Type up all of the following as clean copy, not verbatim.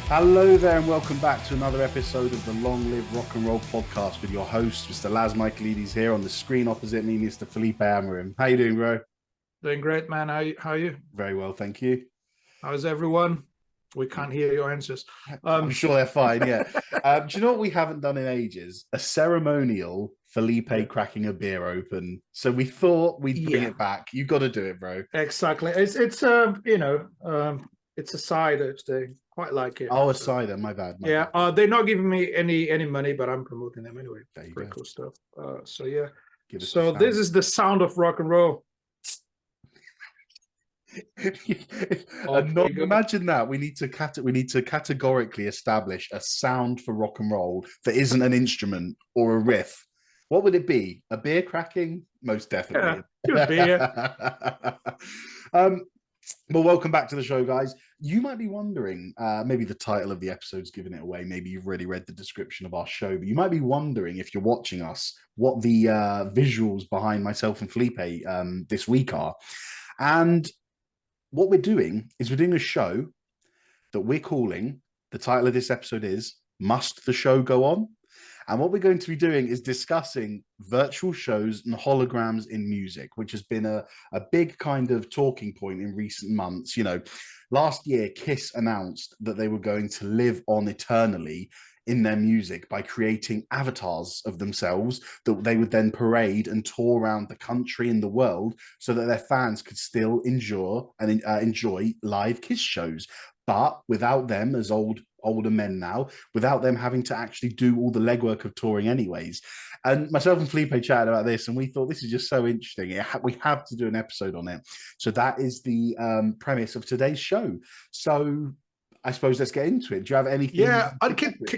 Hello there and welcome back to another episode of the Long Live Rock and Roll podcast with your host, Mr. Laz Michaelides, here on the screen opposite me, Mr. Felipe Amarim. How you doing, bro? Doing great, man. How are you? Very well, thank you. How's everyone? We can't hear your answers. I'm sure they're fine, yeah. Do you know what we haven't done in ages? A ceremonial Felipe cracking a beer open. So we thought we'd bring it back. You got to do it, bro. Exactly. It's it's a cider today. Quite like it. Oh, a cider. My bad. Bad. They're not giving me any money, but I'm promoting them anyway. Pretty cool stuff. So this is the sound of rock and roll. Imagine that we need to categorically establish a sound for rock and roll that isn't an instrument or a riff. What would it be? A beer cracking? Most definitely. Yeah, well, welcome back to the show, guys. You might be wondering, maybe the title of the episode's giving it away. Maybe you've already read the description of our show, but you might be wondering, if you're watching us, what the visuals behind myself and Felipe this week are. And what we're doing is we're doing a show that we're calling, the title of this episode is Must the Show Go On? And what we're going to be doing is discussing virtual shows and holograms in music, which has been a big kind of talking point in recent months. You know, last year, Kiss announced that they were going to live on eternally in their music by creating avatars of themselves that they would then parade and tour around the country and the world so that their fans could still enjoy live Kiss shows. But without them, as older men now, without them having to actually do all the legwork of touring anyways. And myself and Felipe chatted about this, and we thought this is just so interesting. We have to do an episode on it. So that is the premise of today's show. So I suppose let's get into it. Do you have anything? Yeah,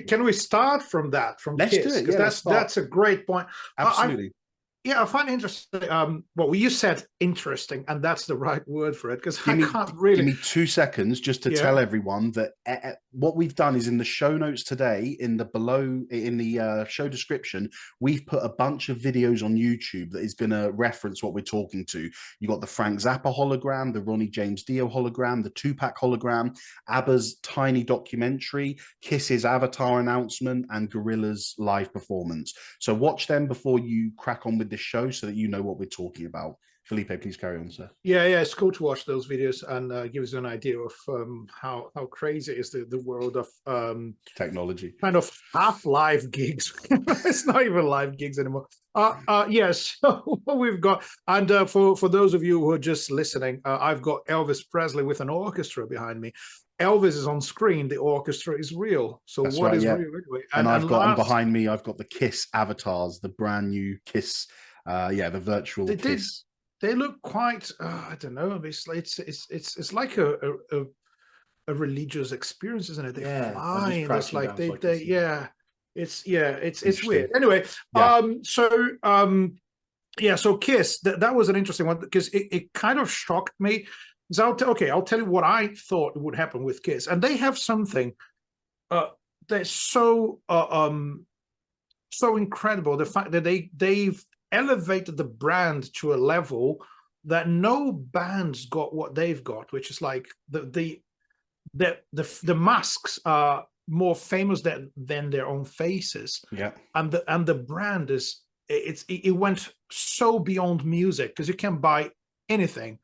can we start from that? Let's Kiss? do it. Yeah, that's a great point. Absolutely. I find it interesting. Well, you said interesting, and that's the right word for it, because I can't really... Give me 2 seconds just to tell everyone that what we've done is in the show notes today, in the show description, we've put a bunch of videos on YouTube that is going to reference what we're talking to. You got the Frank Zappa hologram, the Ronnie James Dio hologram, the Tupac hologram, ABBA's tiny documentary, Kiss's Avatar announcement, and Gorilla's live performance. So watch them before you crack on with this show so that you know what we're talking about. Felipe, please carry on, sir. Yeah, it's cool to watch those videos and give us an idea of how crazy is the world of technology, kind of half live gigs. It's not even live gigs anymore. Yes, so what we've got, and for those of you who are just listening, I've got Elvis Presley with an orchestra behind me. Elvis is on screen, the orchestra is real. So that's what right, is yeah. real anyway? And behind me, I've got the Kiss avatars, the brand new Kiss, the virtual Kiss. They look quite, I don't know. It's like a religious experience, isn't it? They fly, and it's like it's weird. Anyway, so Kiss, that was an interesting one because it kind of shocked me. So I'll tell you what I thought would happen with Kiss, and they have something that's so incredible. The fact that they've elevated the brand to a level that no band's got what they've got, which is like the masks are more famous than their own faces. Yeah, and the brand it went so beyond music because you can buy anything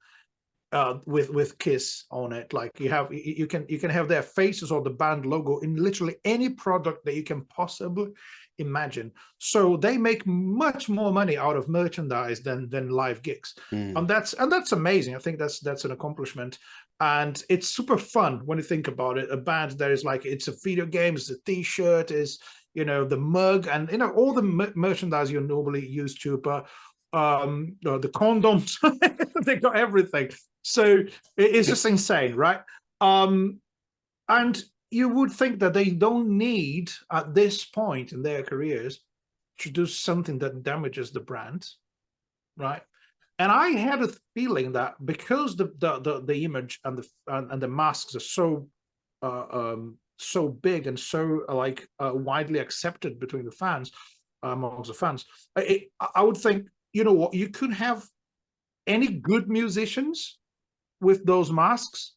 with Kiss on it. Like you can have their faces or the band logo in literally any product that you can possibly imagine. So they make much more money out of merchandise than live gigs, and that's amazing. I think that's an accomplishment, and it's super fun when you think about it. A band that is like, it's a video game, it's a T-shirt, is the mug, and all the merchandise you're normally used to, but the condoms, they got everything. So it's just insane, right? And you would think that they don't need, at this point in their careers, to do something that damages the brand, right? And I had a feeling that because the image and the masks are so big and so widely accepted between the fans, amongst the fans, I would think, you know what, you could have any good musicians with those masks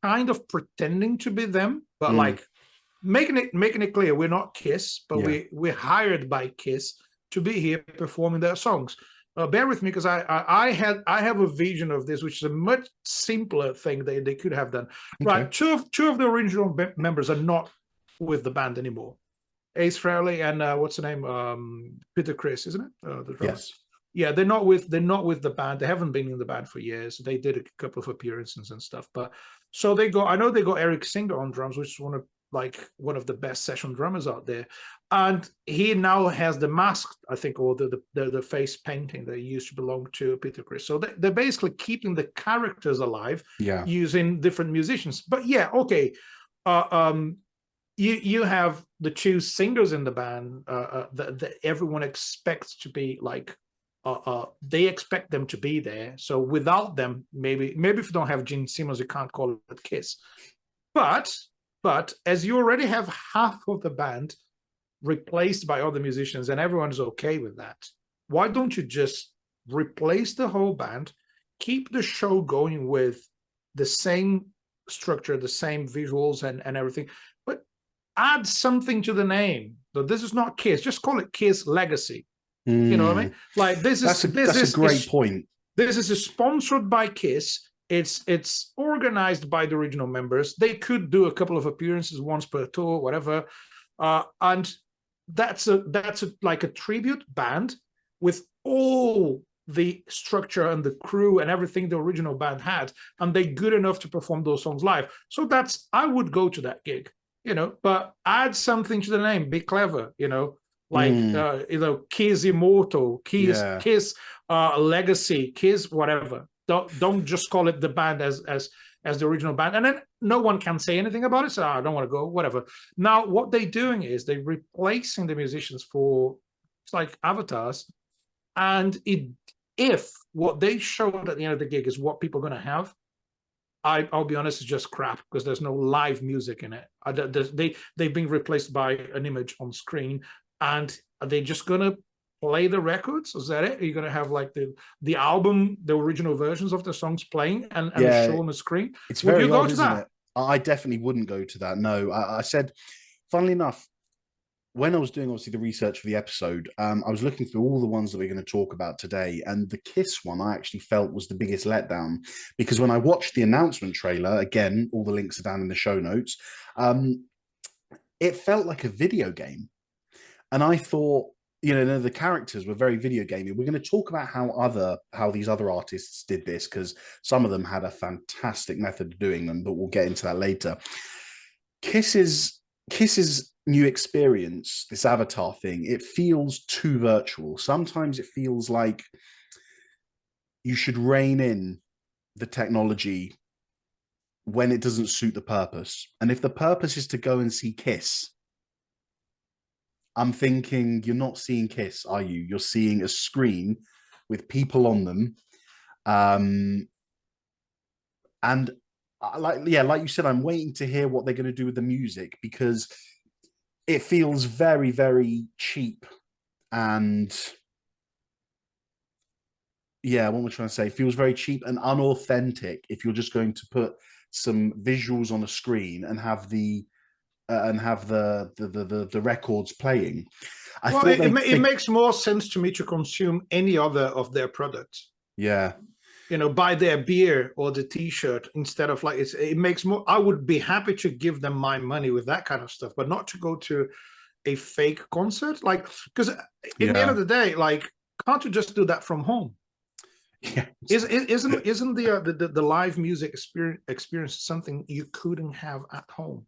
kind of pretending to be them, but like making it clear we're not Kiss, but we're hired by Kiss to be here performing their songs. Bear with me, because I have a vision of this, which is a much simpler thing they could have done. Okay. Right, two of the original members are not with the band anymore. Ace Frehley and what's the name? Peter Criss, isn't it? The drummer. Yes. Yeah, they're not with the band. They haven't been in the band for years. They did a couple of appearances and stuff, but so I know they got Eric Singer on drums, which is one of the best session drummers out there, and he now has the mask, I think, or the face painting that used to belong to Peter Criss. So they're basically keeping the characters alive, using different musicians. But yeah, okay. You have the two singers in the band that everyone expects to be like. They expect them to be there. So without them, maybe if you don't have Gene Simmons, you can't call it Kiss. But as you already have half of the band replaced by other musicians, and everyone's okay with that, why don't you just replace the whole band, keep the show going with the same structure, the same visuals and everything, but add something to the name. So this is not Kiss. Just call it Kiss Legacy. You know what I mean? Like that's a great point. This is sponsored by Kiss. It's organized by the original members. They could do a couple of appearances once per tour, whatever, and that's like a tribute band with all the structure and the crew and everything the original band had, and they're good enough to perform those songs live. So I would go to that gig, but add something to the name. Be clever, like Kiss Immortal, Kiss Legacy, Kiss whatever. Don't just call it the band as the original band, and then no one can say anything about it. So I don't want to go, whatever. Now what they're doing is they're replacing the musicians for, it's like avatars, and if what they showed at the end of the gig is what people are going to have, I'll be honest, it's just crap, because there's no live music in it. They've been replaced by an image on screen. And are they just going to play the records? Is that it? Are you going to have like the album, the original versions of the songs playing and the show on the screen? It's very odd, go to isn't that? It? I definitely wouldn't go to that. No, I said, funnily enough, when I was doing obviously the research for the episode, I was looking through all the ones that we're going to talk about today, and the Kiss one I actually felt was the biggest letdown, because when I watched the announcement trailer, again, all the links are down in the show notes, it felt like a video game. And I thought, the characters were very video gamey. We're going to talk about how these other artists did this, because some of them had a fantastic method of doing them, but we'll get into that later. Kiss's new experience, this avatar thing, it feels too virtual. Sometimes it feels like you should rein in the technology when it doesn't suit the purpose. And if the purpose is to go and see Kiss, I'm thinking, you're not seeing Kiss, are you? You're seeing a screen with people on them. And like you said, I'm waiting to hear what they're going to do with the music, because it feels very, very cheap. And yeah, what am I trying to say? It feels very cheap and unauthentic if you're just going to put some visuals on a screen and have the records playing. It makes more sense to me to consume any other of their products. Yeah. Buy their beer or the T-shirt instead of like, it makes more. I would be happy to give them my money with that kind of stuff, but not to go to a fake concert. Like, because at the end of the day, like, can't you just do that from home? Yeah. Isn't the live music experience something you couldn't have at home?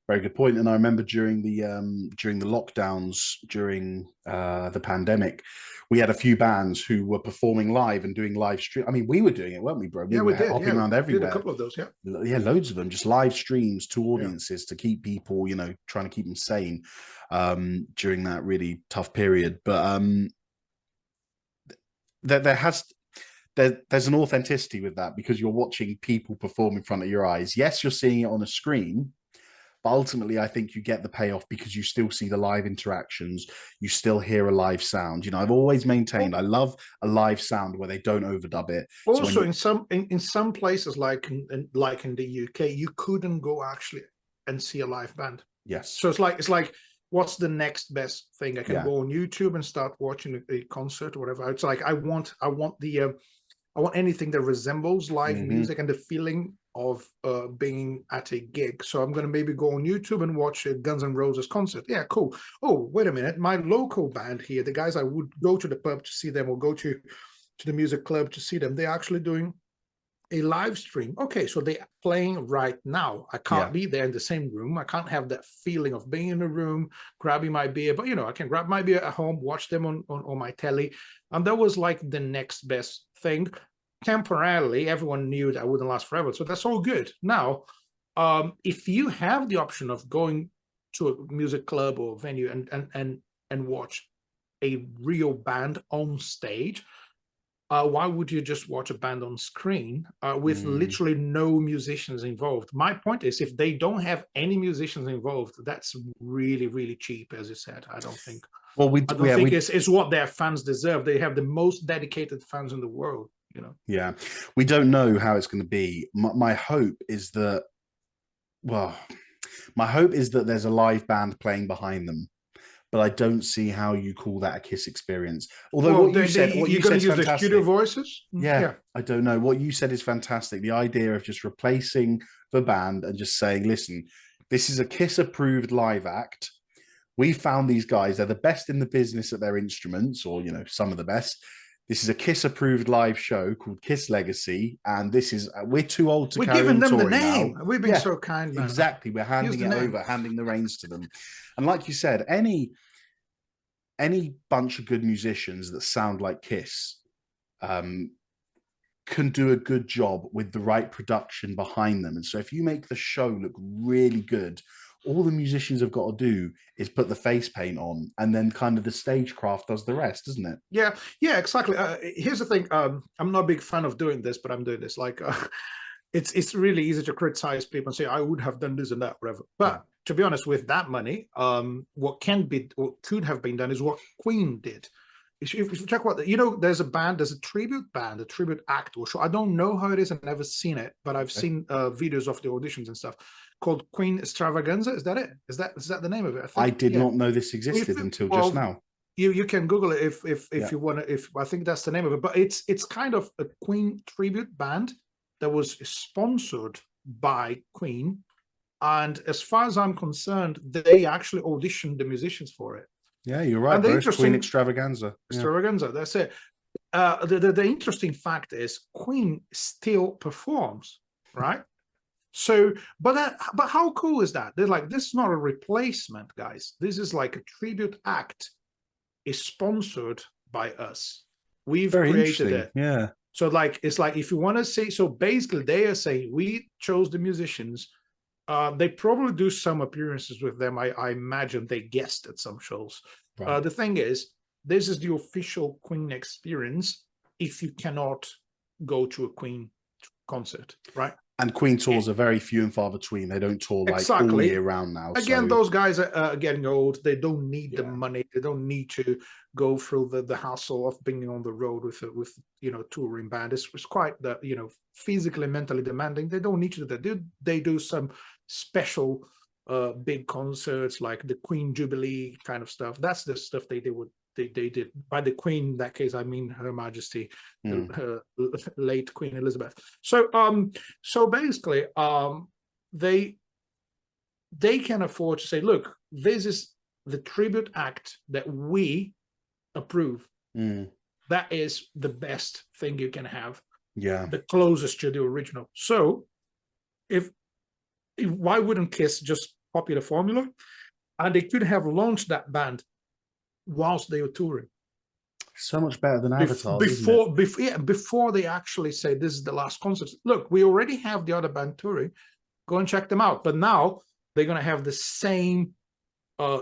Very good point. And I remember during the lockdowns, during the pandemic, we had a few bands who were performing live and doing live stream. I mean, we were doing it, weren't we, bro? We were hopping around everywhere. We did a couple of those, yeah. Yeah, loads of them, just live streams to audiences to keep people, trying to keep them sane during that really tough period. But there's an authenticity with that, because you're watching people perform in front of your eyes. Yes, you're seeing it on a screen, But ultimately, I think you get the payoff because you still see the live interactions, you still hear a live sound. I've always maintained I love a live sound where they don't overdub it. So Also, in some places like in the UK, you couldn't go actually and see a live band. yes, So it's like what's the next best thing? I can yeah. go on YouTube and start watching a concert or whatever. It's like I want anything that resembles live music and the feeling of being at a gig. So I'm going to maybe go on YouTube and watch a Guns N' Roses concert. Yeah, cool. Oh, wait a minute. My local band here, the guys I would go to the pub to see them or go to the music club to see them, they're actually doing a live stream. Okay, so they're playing right now. I can't be there in the same room. I can't have that feeling of being in a room, grabbing my beer, but I can grab my beer at home, watch them on my telly. And that was like the next best thing. Temporarily, everyone knew that wouldn't last forever. So that's all good. Now, if you have the option of going to a music club or venue and watch a real band on stage, why would you just watch a band on screen with literally no musicians involved? My point is, if they don't have any musicians involved, that's really, really cheap, as you said. I don't think. Well, I don't think it's what their fans deserve. They have the most dedicated fans in the world. Yeah, we don't know how it's going to be. My hope is that, my hope is that there's a live band playing behind them. But I don't see how you call that a Kiss experience. Although what you said you're going to use the studio voices? Yeah, I don't know. What you said is fantastic. The idea of just replacing the band and just saying, listen, this is a Kiss-approved live act. We found these guys. They're the best in the business at their instruments, or, some of the best. This is a Kiss-approved live show called Kiss Legacy, and we're too old to carry on touring now. We're giving them the name. We've been so kind, man. Exactly. We're handing it over, handing the reins to them. And like you said, any bunch of good musicians that sound like Kiss can do a good job with the right production behind them. And so if you make the show look really good, all the musicians have got to do is put the face paint on, and then kind of the stagecraft does the rest, doesn't it? Yeah, exactly. Here's the thing. I'm not a big fan of doing this, but I'm doing this. Like, it's really easy to criticize people and say, I would have done this and that, whatever. But to be honest, with that money, what could have been done is what Queen did. If you check there's a tribute band, a tribute act or show. I don't know how it is. I've never seen it, but I've seen videos of the auditions and stuff, called Queen Extravaganza. Is that it? Is that the name of it? I did not know this existed until just now. You can Google it if you want to. If I think that's the name of it, but it's kind of a Queen tribute band that was sponsored by Queen, and as far as I'm concerned, they actually auditioned the musicians for it. Yeah, you're right. Queen Extravaganza. Extravaganza. That's it. The interesting fact is Queen still performs, right? So, but how cool is that? They're like, this is not a replacement, guys. This is like a tribute act. Is sponsored by us. We've created it. Yeah. So it's like if you want to say, so basically they are saying we chose the musicians. They probably do some appearances with them. I imagine they guest at some shows. Right. The thing is, this is the official Queen experience if you cannot go to a Queen concert, right? And Queen tours are very few and far between. They don't tour all year round now. Again, those guys are getting old. They don't need the money. They don't need to go through the hassle of being on the road with touring band. It's quite physically and mentally demanding. They don't need to do that. They do some special big concerts like the Queen Jubilee kind of stuff. That's the stuff they did. By the Queen, in that case, I mean Her Majesty, her late Queen Elizabeth. So basically, they can afford to say, look, this is the tribute act that we approve. That is the best thing you can have. Yeah, the closest to the original. So if why wouldn't Kiss just copy the formula? And they could have launched that band whilst they were touring. So much better than Avatar. Before they actually say this is the last concert. Look, we already have the other band touring. Go and check them out. But now they're going to have the same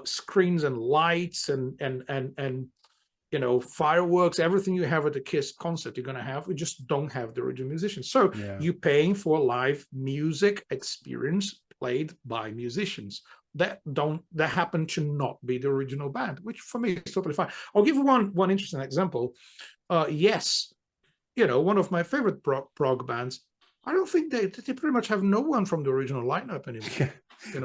screens and lights and fireworks, everything you have at the Kiss concert you're going to have. We just don't have the original musicians. So you're paying for a live music experience played by musicians that happen to not be the original band, which for me is totally fine. I'll give one interesting example. Yes, one of my favorite prog bands. I don't think they pretty much have no one from the original lineup anymore. Yeah.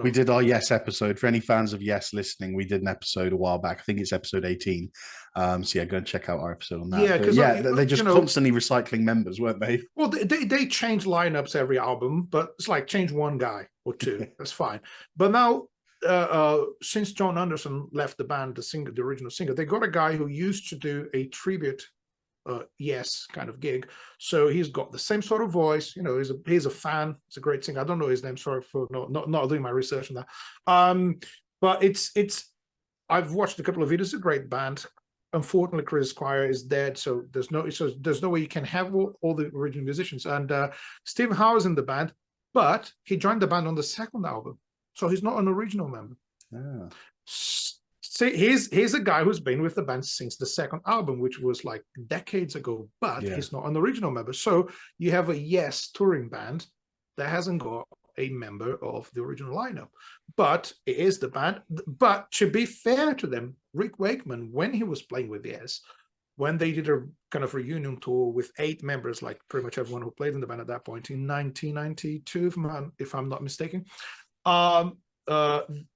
We did our Yes episode. For any fans of Yes listening, we did an episode a while back. I think it's episode 18. So yeah, go and check out our episode on that. Yeah, because they're just constantly recycling members, weren't they? Well, they change lineups every album, but it's like change one guy or two. That's fine. But now, since John Anderson left the band, the original singer, they got a guy who used to do a tribute Yes kind of gig, so he's got the same sort of voice. He's a fan. He's a great singer. I don't know his name. Sorry for not doing my research on that. But it's I've watched a couple of videos. It's a great band. Unfortunately, Chris Squire is dead, so there's no way you can have all the original musicians. And Steve Howe is in the band, but he joined the band on the second album, so he's not an original member. Yeah. See, he's a guy who's been with the band since the second album, which was like decades ago, but he's not an original member. So you have a Yes touring band that hasn't got a member of the original lineup, but it is the band. But to be fair to them, Rick Wakeman, when he was playing with Yes, when they did a kind of reunion tour with 8 members, like pretty much everyone who played in the band at that point in 1992, if I'm not mistaken,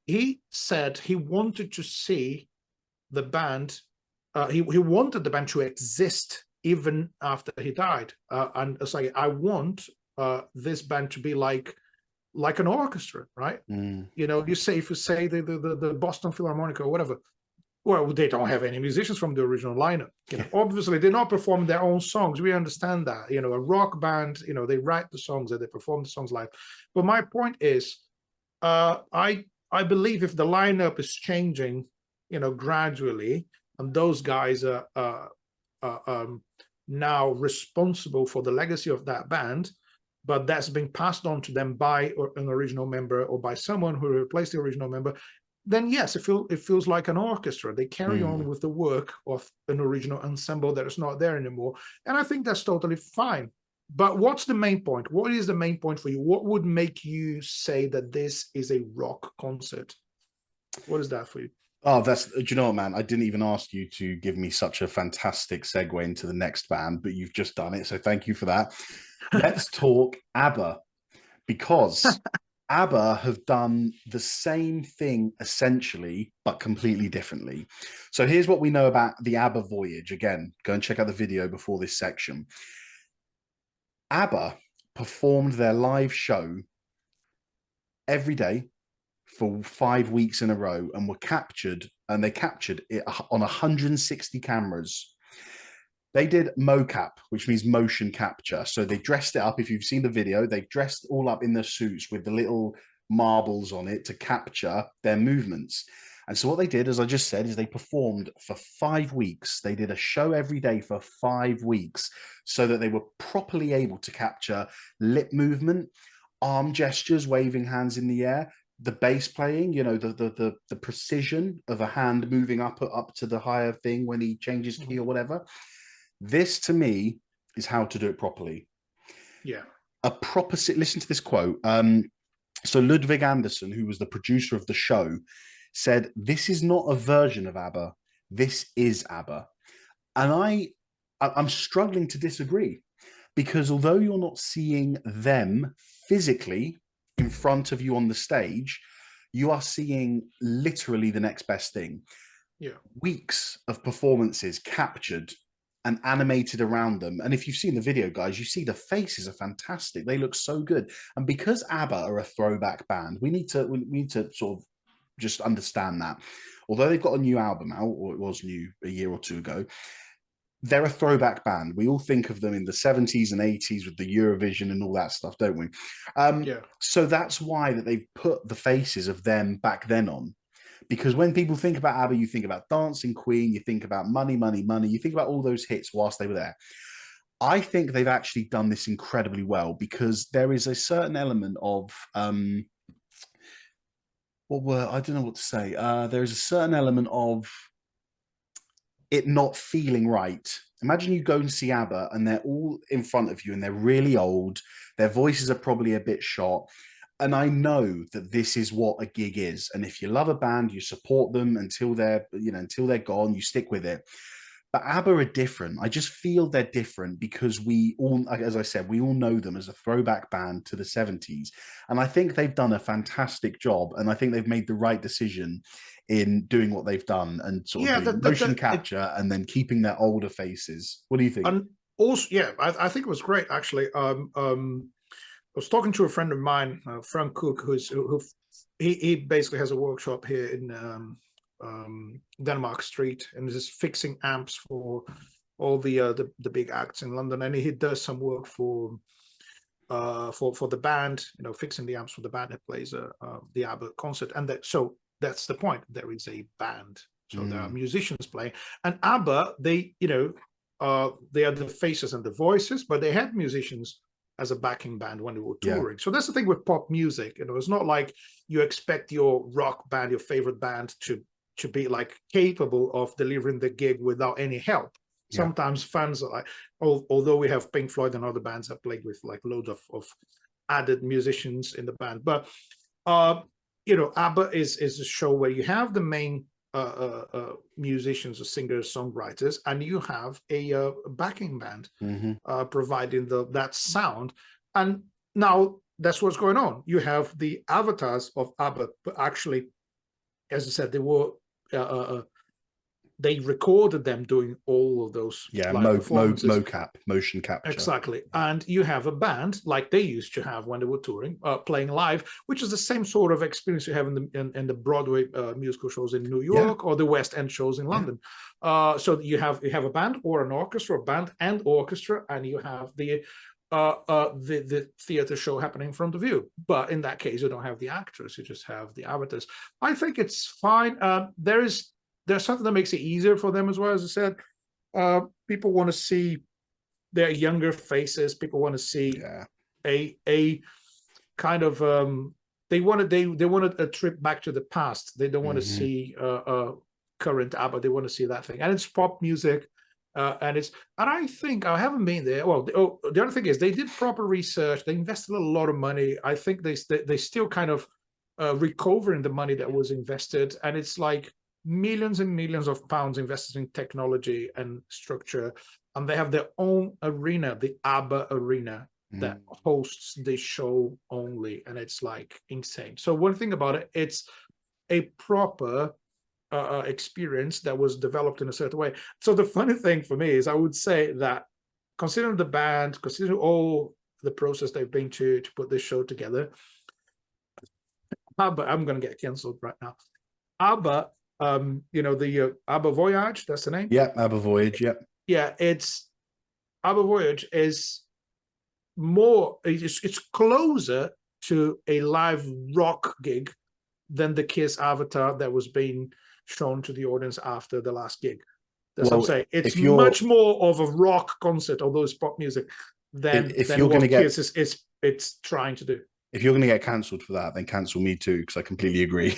he said he wanted to see the band. He wanted the band to exist even after he died, and it's like, I want this band to be like an orchestra, right? If you say the Boston Philharmonic or whatever, well, they don't have any musicians from the original lineup. Obviously, they're not performing their own songs. We understand that. A rock band, they write the songs and they perform the songs live. But my point is, I believe if the lineup is changing, gradually, and those guys are now responsible for the legacy of that band, but that's been passed on to them by an original member or by someone who replaced the original member, then yes, it feels like an orchestra. They carry on with the work of an original ensemble that is not there anymore, and I think that's totally fine. But what's the main point? What is the main point for you? What would make you say that this is a rock concert? What is that for you? Oh, do you know what, man? I didn't even ask you to give me such a fantastic segue into the next band, but you've just done it. So thank you for that. Let's talk ABBA, because ABBA have done the same thing essentially, but completely differently. So here's what we know about the ABBA Voyage. Again, go and check out the video before this section. ABBA performed their live show every day for 5 weeks in a row, and they captured it on 160 cameras. They did mocap, which means motion capture. So they dressed it up. If you've seen the video, they dressed all up in their suits with the little marbles on it to capture their movements. And so what they did, as I just said, is they performed for 5 weeks. They did a show every day for 5 weeks so that they were properly able to capture lip movement, arm gestures, waving hands in the air, the bass playing, the precision of a hand moving up to the higher thing when he changes key or whatever. This, to me, is how to do it properly. Yeah. Listen to this quote. So Ludwig Anderson, who was the producer of the show, said, "This is not a version of ABBA. This is ABBA." And I'm struggling to disagree, because although you're not seeing them physically in front of you on the stage, you are seeing literally the next best thing. Yeah. Weeks of performances captured and animated around them. And if you've seen the video, guys, you see the faces are fantastic. They look so good. And because ABBA are a throwback band, we need to sort of just understand that. Although they've got a new album out, or it was new a year or two ago, they're a throwback band. We all think of them in the 70s and 80s with the Eurovision and all that stuff, don't we? So that's why that they've put the faces of them back then on. Because when people think about ABBA, you think about Dancing Queen, you think about Money, Money, Money, you think about all those hits whilst they were there. I think they've actually done this incredibly well, because there is a certain element of, I don't know what to say. There is a certain element of it not feeling right. Imagine you go and see ABBA and they're all in front of you and they're really old. Their voices are probably a bit shot. and I know that this is what a gig is. And if you love a band, you support them until they're gone, you stick with it. But ABBA are different. I just feel they're different because we all, as I said, we all know them as a throwback band to the 70s. And I think they've done a fantastic job. And I think they've made the right decision in doing what they've done and sort of Yeah, doing motion capture and then keeping their older faces. What do you think? and also, yeah, I think it was great actually. I was talking to a friend of mine, Frank Cook, he basically has a workshop here in Denmark Street, and is fixing amps for all the big acts in London, and he does some work for the band, fixing the amps for the band that plays the ABBA concert, and so that's the point. There is a band, so there are musicians playing, and ABBA, they are the faces and the voices, but they had musicians as a backing band when they were touring. So that's the thing with pop music. It's not like you expect your rock band, your favorite band, to be like capable of delivering the gig without any help. Sometimes fans are like, although we have Pink Floyd and other bands that played with like loads of added musicians in the band, but ABBA is a show where you have the main musicians or singers, songwriters, and you have a backing band providing that sound. And now that's what's going on. You have the avatars of ABBA, but actually, as I said, they recorded them doing all of those live performances. Motion capture. Exactly. And you have a band like they used to have when they were touring, playing live, which is the same sort of experience you have in the Broadway musical shows in New York or the West End shows in London. So you have a band or an orchestra, band and orchestra, and you have the theater show happening in front of you. But in that case, you don't have the actors, you just have the avatars. I think it's fine. There's something that makes it easier for them as well. As I said, people want to see their younger faces. People want to see a kind of they wanted a trip back to the past. They don't want to see current ABBA. They want to see that thing, and it's pop music. And I think I haven't been there. Well, the other thing is they did proper research. They invested a lot of money. I think they still kind of recovering the money that was invested, and it's like millions and millions of pounds invested in technology and structure, and they have their own arena, the ABBA arena, that hosts the show only, and it's like insane. So one thing about it, it's a proper experience that was developed in a certain way. So the funny thing for me is, I would say that considering the band, considering all the process they've been to put this show together, ABBA, I'm going to get cancelled right now. ABBA, the ABBA Voyage, that's the name? Yeah, ABBA Voyage, yeah. Yeah, ABBA Voyage is more, it's closer to a live rock gig than the Kiss Avatar that was being shown to the audience after the last gig. That's what I'm saying. It's much more of a rock concert, although it's pop music, than what Kiss is trying to do. If you're going to get cancelled for that, then cancel me too, because I completely agree.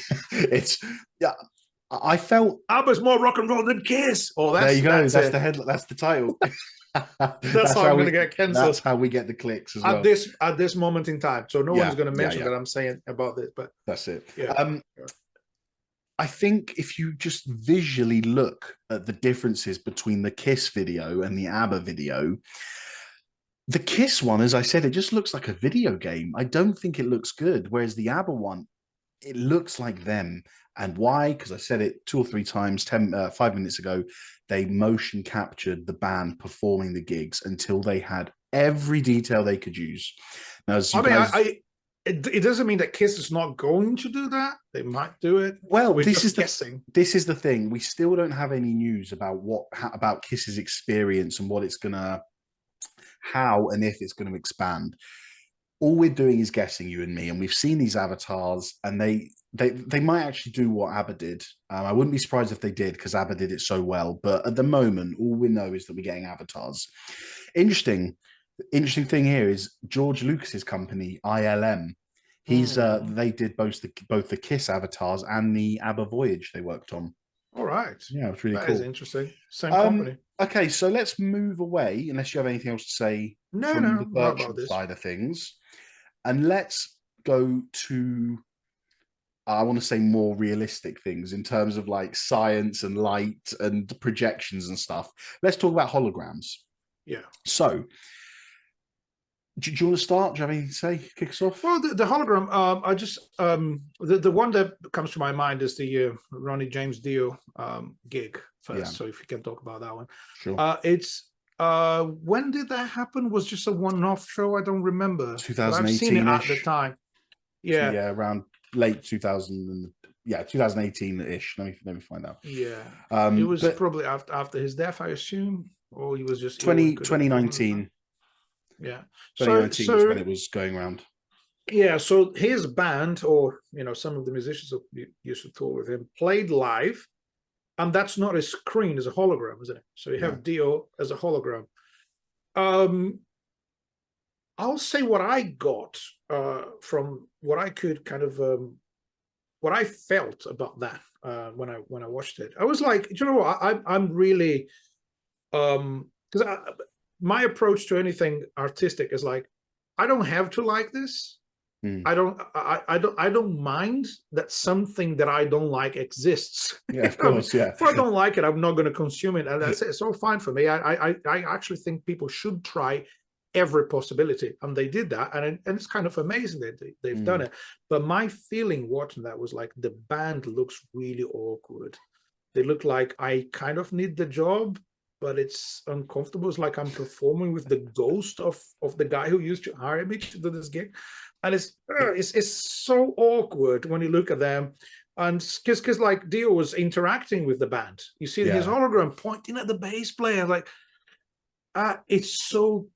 I felt ABBA's more rock and roll than Kiss. Oh, there you go. That's the head. That's the title. that's how I'm going to get cancelled. That's how we get the clicks as well. At this moment in time. So no one's going to mention that I'm saying about this, but that's it. Yeah. I think if you just visually look at the differences between the Kiss video and the ABBA video, the Kiss one, as I said, it just looks like a video game. I don't think it looks good. Whereas the ABBA one, it looks like them. And why? Because I said it 2 or 3 times 5 minutes ago. They motion captured the band performing the gigs until they had every detail they could use. Now, it doesn't mean that Kiss is not going to do that. They might do it. Well, this is guessing. This is the thing. We still don't have any news about about Kiss's experience and what it's gonna, how and if it's going to expand. All we're doing is guessing, you and me, and we've seen these avatars, and they might actually do what ABBA did. I wouldn't be surprised if they did, because ABBA did it so well. But at the moment, all we know is that we're getting avatars. Interesting thing here is George Lucas's company, ILM. They did both the Kiss avatars and the ABBA Voyage they worked on. All right. Yeah, it was really cool. That is interesting. Same company. Okay, so let's move away, unless you have anything else to say from the virtual side of things. And let's go to, I want to say, more realistic things in terms of like science and light and projections and stuff, let's talk about holograms. Yeah. So, do you want to start? Do you have anything to say? Kick us off. Well, the hologram, I just the one that comes to my mind is the Ronnie James Dio gig first. Yeah. So if you can talk about that one, Sure. it's when did that happen? Was just a one-off show? I don't remember, but I've seen it at the 2018-ish. time. Yeah, Yeah, around late 2000 and 2018-ish. Let me find out. yeah. It was probably after his death, I assume, or he was just 2019. Yeah. 2019 was when it was going around. Yeah, so his band, or some of the musicians that used to tour with him, played live, and that's not a screen, it's a hologram, isn't it? So you have Dio as a hologram. I'll say what I got from what I could kind of what I felt about that when I watched it. I was like, you know what, I'm really because my approach to anything artistic is like, I don't have to like this. I don't mind that something that I don't like exists. Yeah, of course. Yeah. If I don't like it, I'm not going to consume it, and that's it. It's all fine for me. I actually think people should try every possibility, and they did that, and it's kind of amazing that they've done it. But my feeling watching that was like, the band looks really awkward. They look like I kind of need the job, but it's uncomfortable. It's like I'm performing with the ghost of the guy who used to hire me to do this gig. And it's so awkward when you look at them. And because like Dio was interacting with the band. You see his hologram pointing at the bass player. Like, it's so,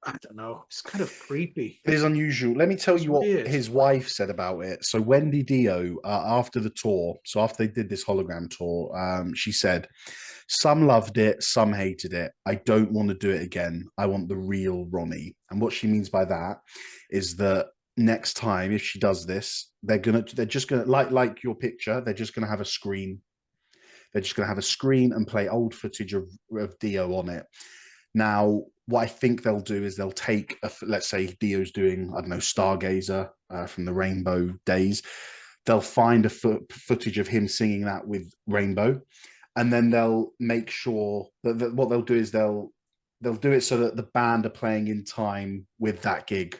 I don't know, it's kind of creepy. It is unusual. Let me tell you what his wife said about it. So Wendy Dio, after the tour, so after they did this hologram tour, she said, some loved it, some hated it. I don't want to do it again. I want the real Ronnie. And what she means by that is that next time, if she does this, they're just gonna like your picture, they're just gonna have a screen. They're just gonna have a screen and play old footage of Dio on it. Now, what I think they'll do is they'll take, let's say Dio's doing, I don't know, Stargazer from the Rainbow days. They'll find a footage of him singing that with Rainbow, and then they'll make sure that what they'll do is they'll do it so that the band are playing in time with that gig,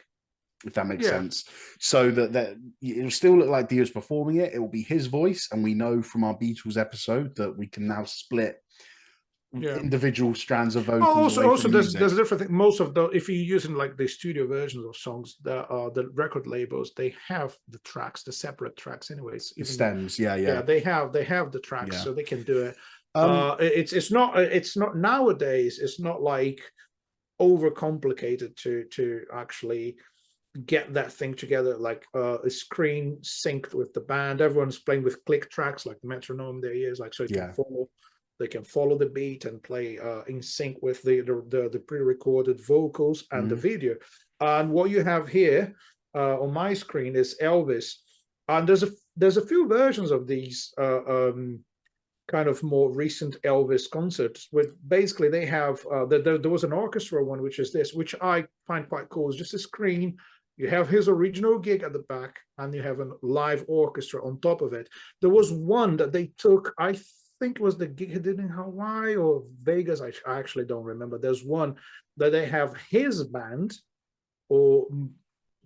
if that makes sense. So that it'll still look like Dio's performing it. It will be his voice, and we know from our Beatles episode that we can now split individual strands of vocals. Also there's a different thing. Most of the, if you're using like the studio versions of songs, the record labels, they have the tracks, the separate tracks anyways. Even, stems, they have the tracks, so they can do it. It's not nowadays, it's not like overcomplicated to actually get that thing together, like a screen synced with the band. Everyone's playing with click tracks, like the metronome there is, like, so you can follow. They can follow the beat and play in sync with the pre-recorded vocals and the video. And what you have here on my screen is Elvis. And there's a few versions of these kind of more recent Elvis concerts, where basically they have there was an orchestra one, which is this, which I find quite cool. It's just a screen. You have his original gig at the back, and you have a live orchestra on top of it. There was one that they took, I think it was the gig he did in Hawaii or Vegas. I actually don't remember. There's one that they have his band, or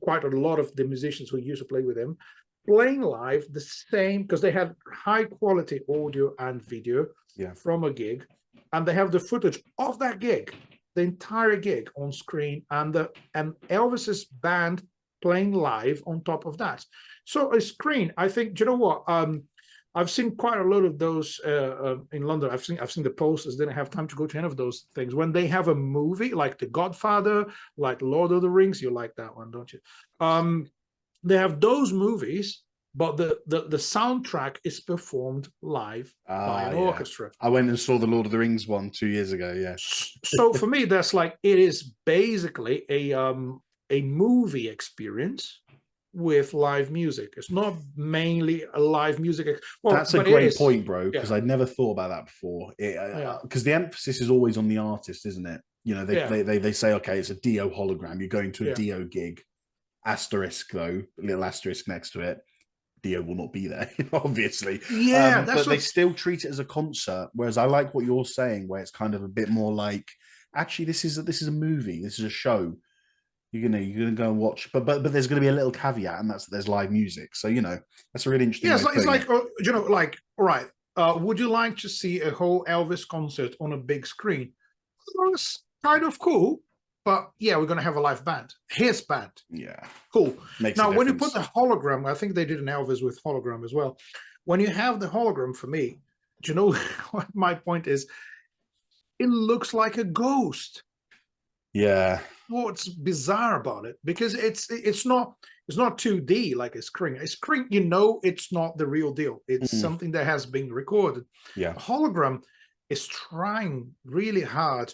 quite a lot of the musicians who used to play with him, playing live the same, because they had high quality audio and video from a gig, and they have the footage of that gig, the entire gig on screen, and Elvis's band playing live on top of that. So a screen, I think, you know what? I've seen quite a lot of those in London. I've seen the posters. Didn't have time to go to any of those things. When they have a movie like The Godfather, like Lord of the Rings, you like that one, don't you? They have those movies, but the soundtrack is performed live by an orchestra. I went and saw the Lord of the Rings one 2 years ago. Yeah. So for me, that's like, it is basically a movie experience with live music. It's not mainly a live music. Well, that's a great point, bro, because I'd never thought about that before. Because the emphasis is always on the artist, isn't it? You know, they say, okay, it's a Dio hologram. You're going to a Dio gig, Asterisk though, a little asterisk next to it. Dio will not be there, obviously. Yeah, But they still treat it as a concert. Whereas I like what you're saying, where it's kind of a bit more like, actually, this is a movie. This is a show. You're gonna go and watch, but there's gonna be a little caveat, and that's there's live music. So that's a really interesting. Yeah, way of it's like it. like, all right. Would you like to see a whole Elvis concert on a big screen? Well, it's kind of cool, but yeah, we're gonna have a live band, his band. Yeah, cool. Makes now, when you put the hologram, I think they did an Elvis with hologram as well. When you have the hologram, for me, do you know what my point is? It looks like a ghost. Yeah. What's bizarre about it? Because it's not 2D like a screen. A screen, it's not the real deal. It's something that has been recorded. Yeah. A hologram is trying really hard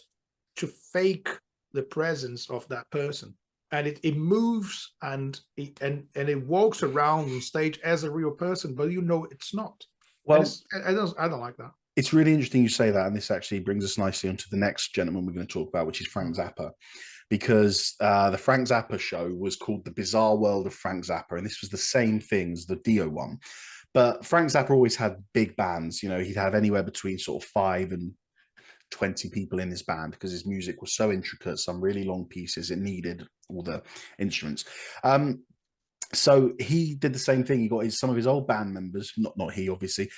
to fake the presence of that person, and it moves and it walks around on stage as a real person, but it's not. Well, I don't like that. It's really interesting you say that, and this actually brings us nicely onto the next gentleman we're going to talk about, which is Frank Zappa, because the Frank Zappa show was called The Bizarre World of Frank Zappa, and this was the same thing as the Dio one. But Frank Zappa always had big bands. He'd have anywhere between sort of 5 and 20 people in his band because his music was so intricate, some really long pieces, it needed all the instruments. So he did the same thing. He got some of his old band members, not he, obviously.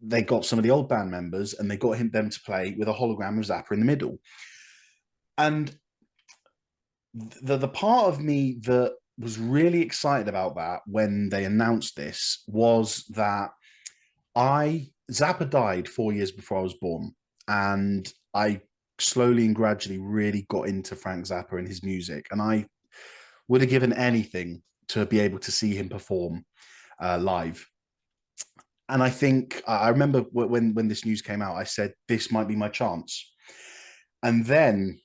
They got some of the old band members and they got them to play with a hologram of Zappa in the middle. And the part of me that was really excited about that when they announced this was that Zappa died 4 years before I was born. And I slowly and gradually really got into Frank Zappa and his music. And I would have given anything to be able to see him perform live. And I think I remember when this news came out, I said, this might be my chance. And then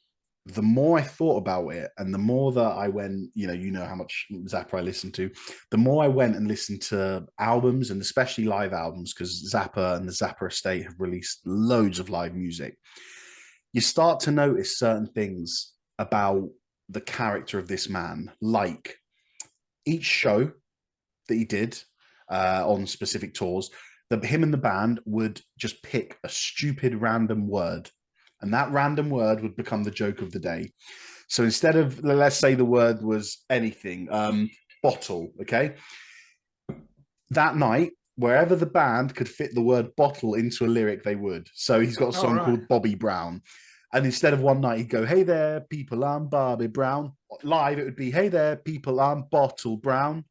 the more I thought about it and the more that I went, you know how much Zappa I listened to, the more I went and listened to albums and especially live albums, because Zappa and the Zappa estate have released loads of live music. You start to notice certain things about the character of this man, like each show that he did on specific tours, that him and the band would just pick a stupid random word, and that random word would become the joke of the day. So instead of, let's say the word was anything, bottle, okay? That night, wherever the band could fit the word bottle into a lyric, they would. So he's got a song called Bobby Brown. And instead of one night, he'd go, hey there, people, I'm Bobby Brown. Live, it would be, hey there, people, I'm Bottle Brown.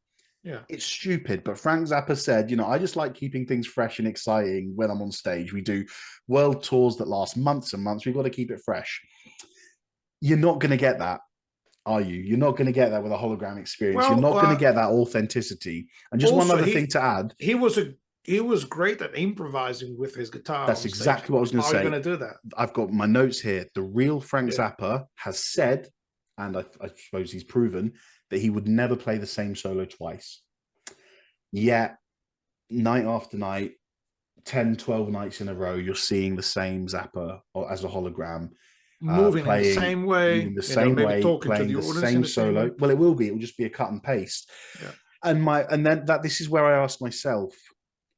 Yeah, it's stupid, but Frank Zappa said, I just like keeping things fresh and exciting when I'm on stage. We do world tours that last months and months. We've got to keep it fresh. You're not going to get that, are you? You're not going to get that with a hologram experience. Well, you're not going to get that authenticity. And just one other thing to add. He was great at improvising with his guitar. That's exactly what I was going to say. How are you going to do that? I've got my notes here. The real Frank Zappa has said, and I suppose he's proven, that he would never play the same solo twice. Yet, night after night, 10, 12 nights in a row, you're seeing the same Zappa as a hologram. Moving in the same way. Moving the same way, playing the same solo. Well, it will be. It will just be a cut and paste. Yeah. And then this is where I ask myself,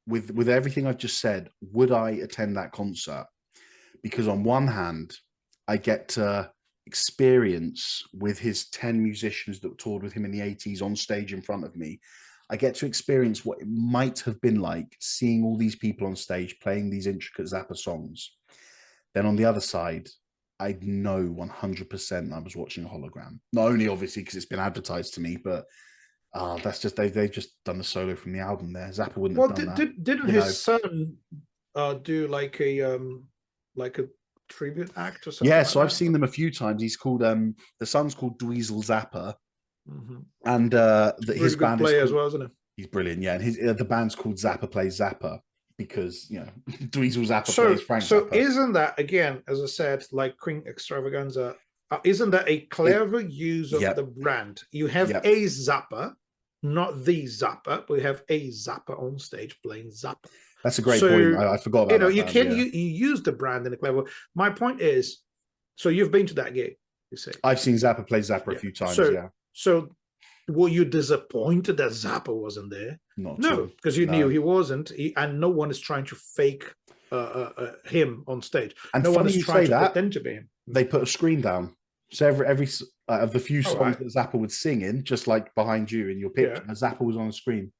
with everything I've just said, would I attend that concert? Because on one hand, I get to experience with his 10 musicians that toured with him in the 80s on stage in front of me. I get to experience what it might have been like seeing all these people on stage playing these intricate Zappa songs. Then on the other side, I know 100% I was watching a hologram. Not only obviously because it's been advertised to me, but that's just they've just done the solo from the album there. Zappa wouldn't have done that. Didn't his son do like a tribute act or something? Yeah, so I've seen them a few times. He's called the son's called Dweezil Zappa. Mm-hmm. And his band player as well, isn't it? He's brilliant, yeah. And the band's called Zappa Plays Zappa because Dweezil Zappa plays Frank Zappa. So isn't that, again, as I said, like Queen Extravaganza? Isn't that a clever use of the brand? You have a Zappa, not the Zappa, but you have a Zappa on stage playing Zappa. That's a great point. I forgot about that. You use the brand in a clever way. My point is, so you've been to that gig, you say? I've seen Zappa play Zappa a few times, So were you disappointed that Zappa wasn't there? Not at No, all. because you knew No. he wasn't, and no one is trying to fake him on stage. And No one funny is you trying say to that, pretend to be him. they put a screen down. So every of the few All songs right. that Zappa would sing in, just like behind you in your Yeah, picture, Zappa was on the screen.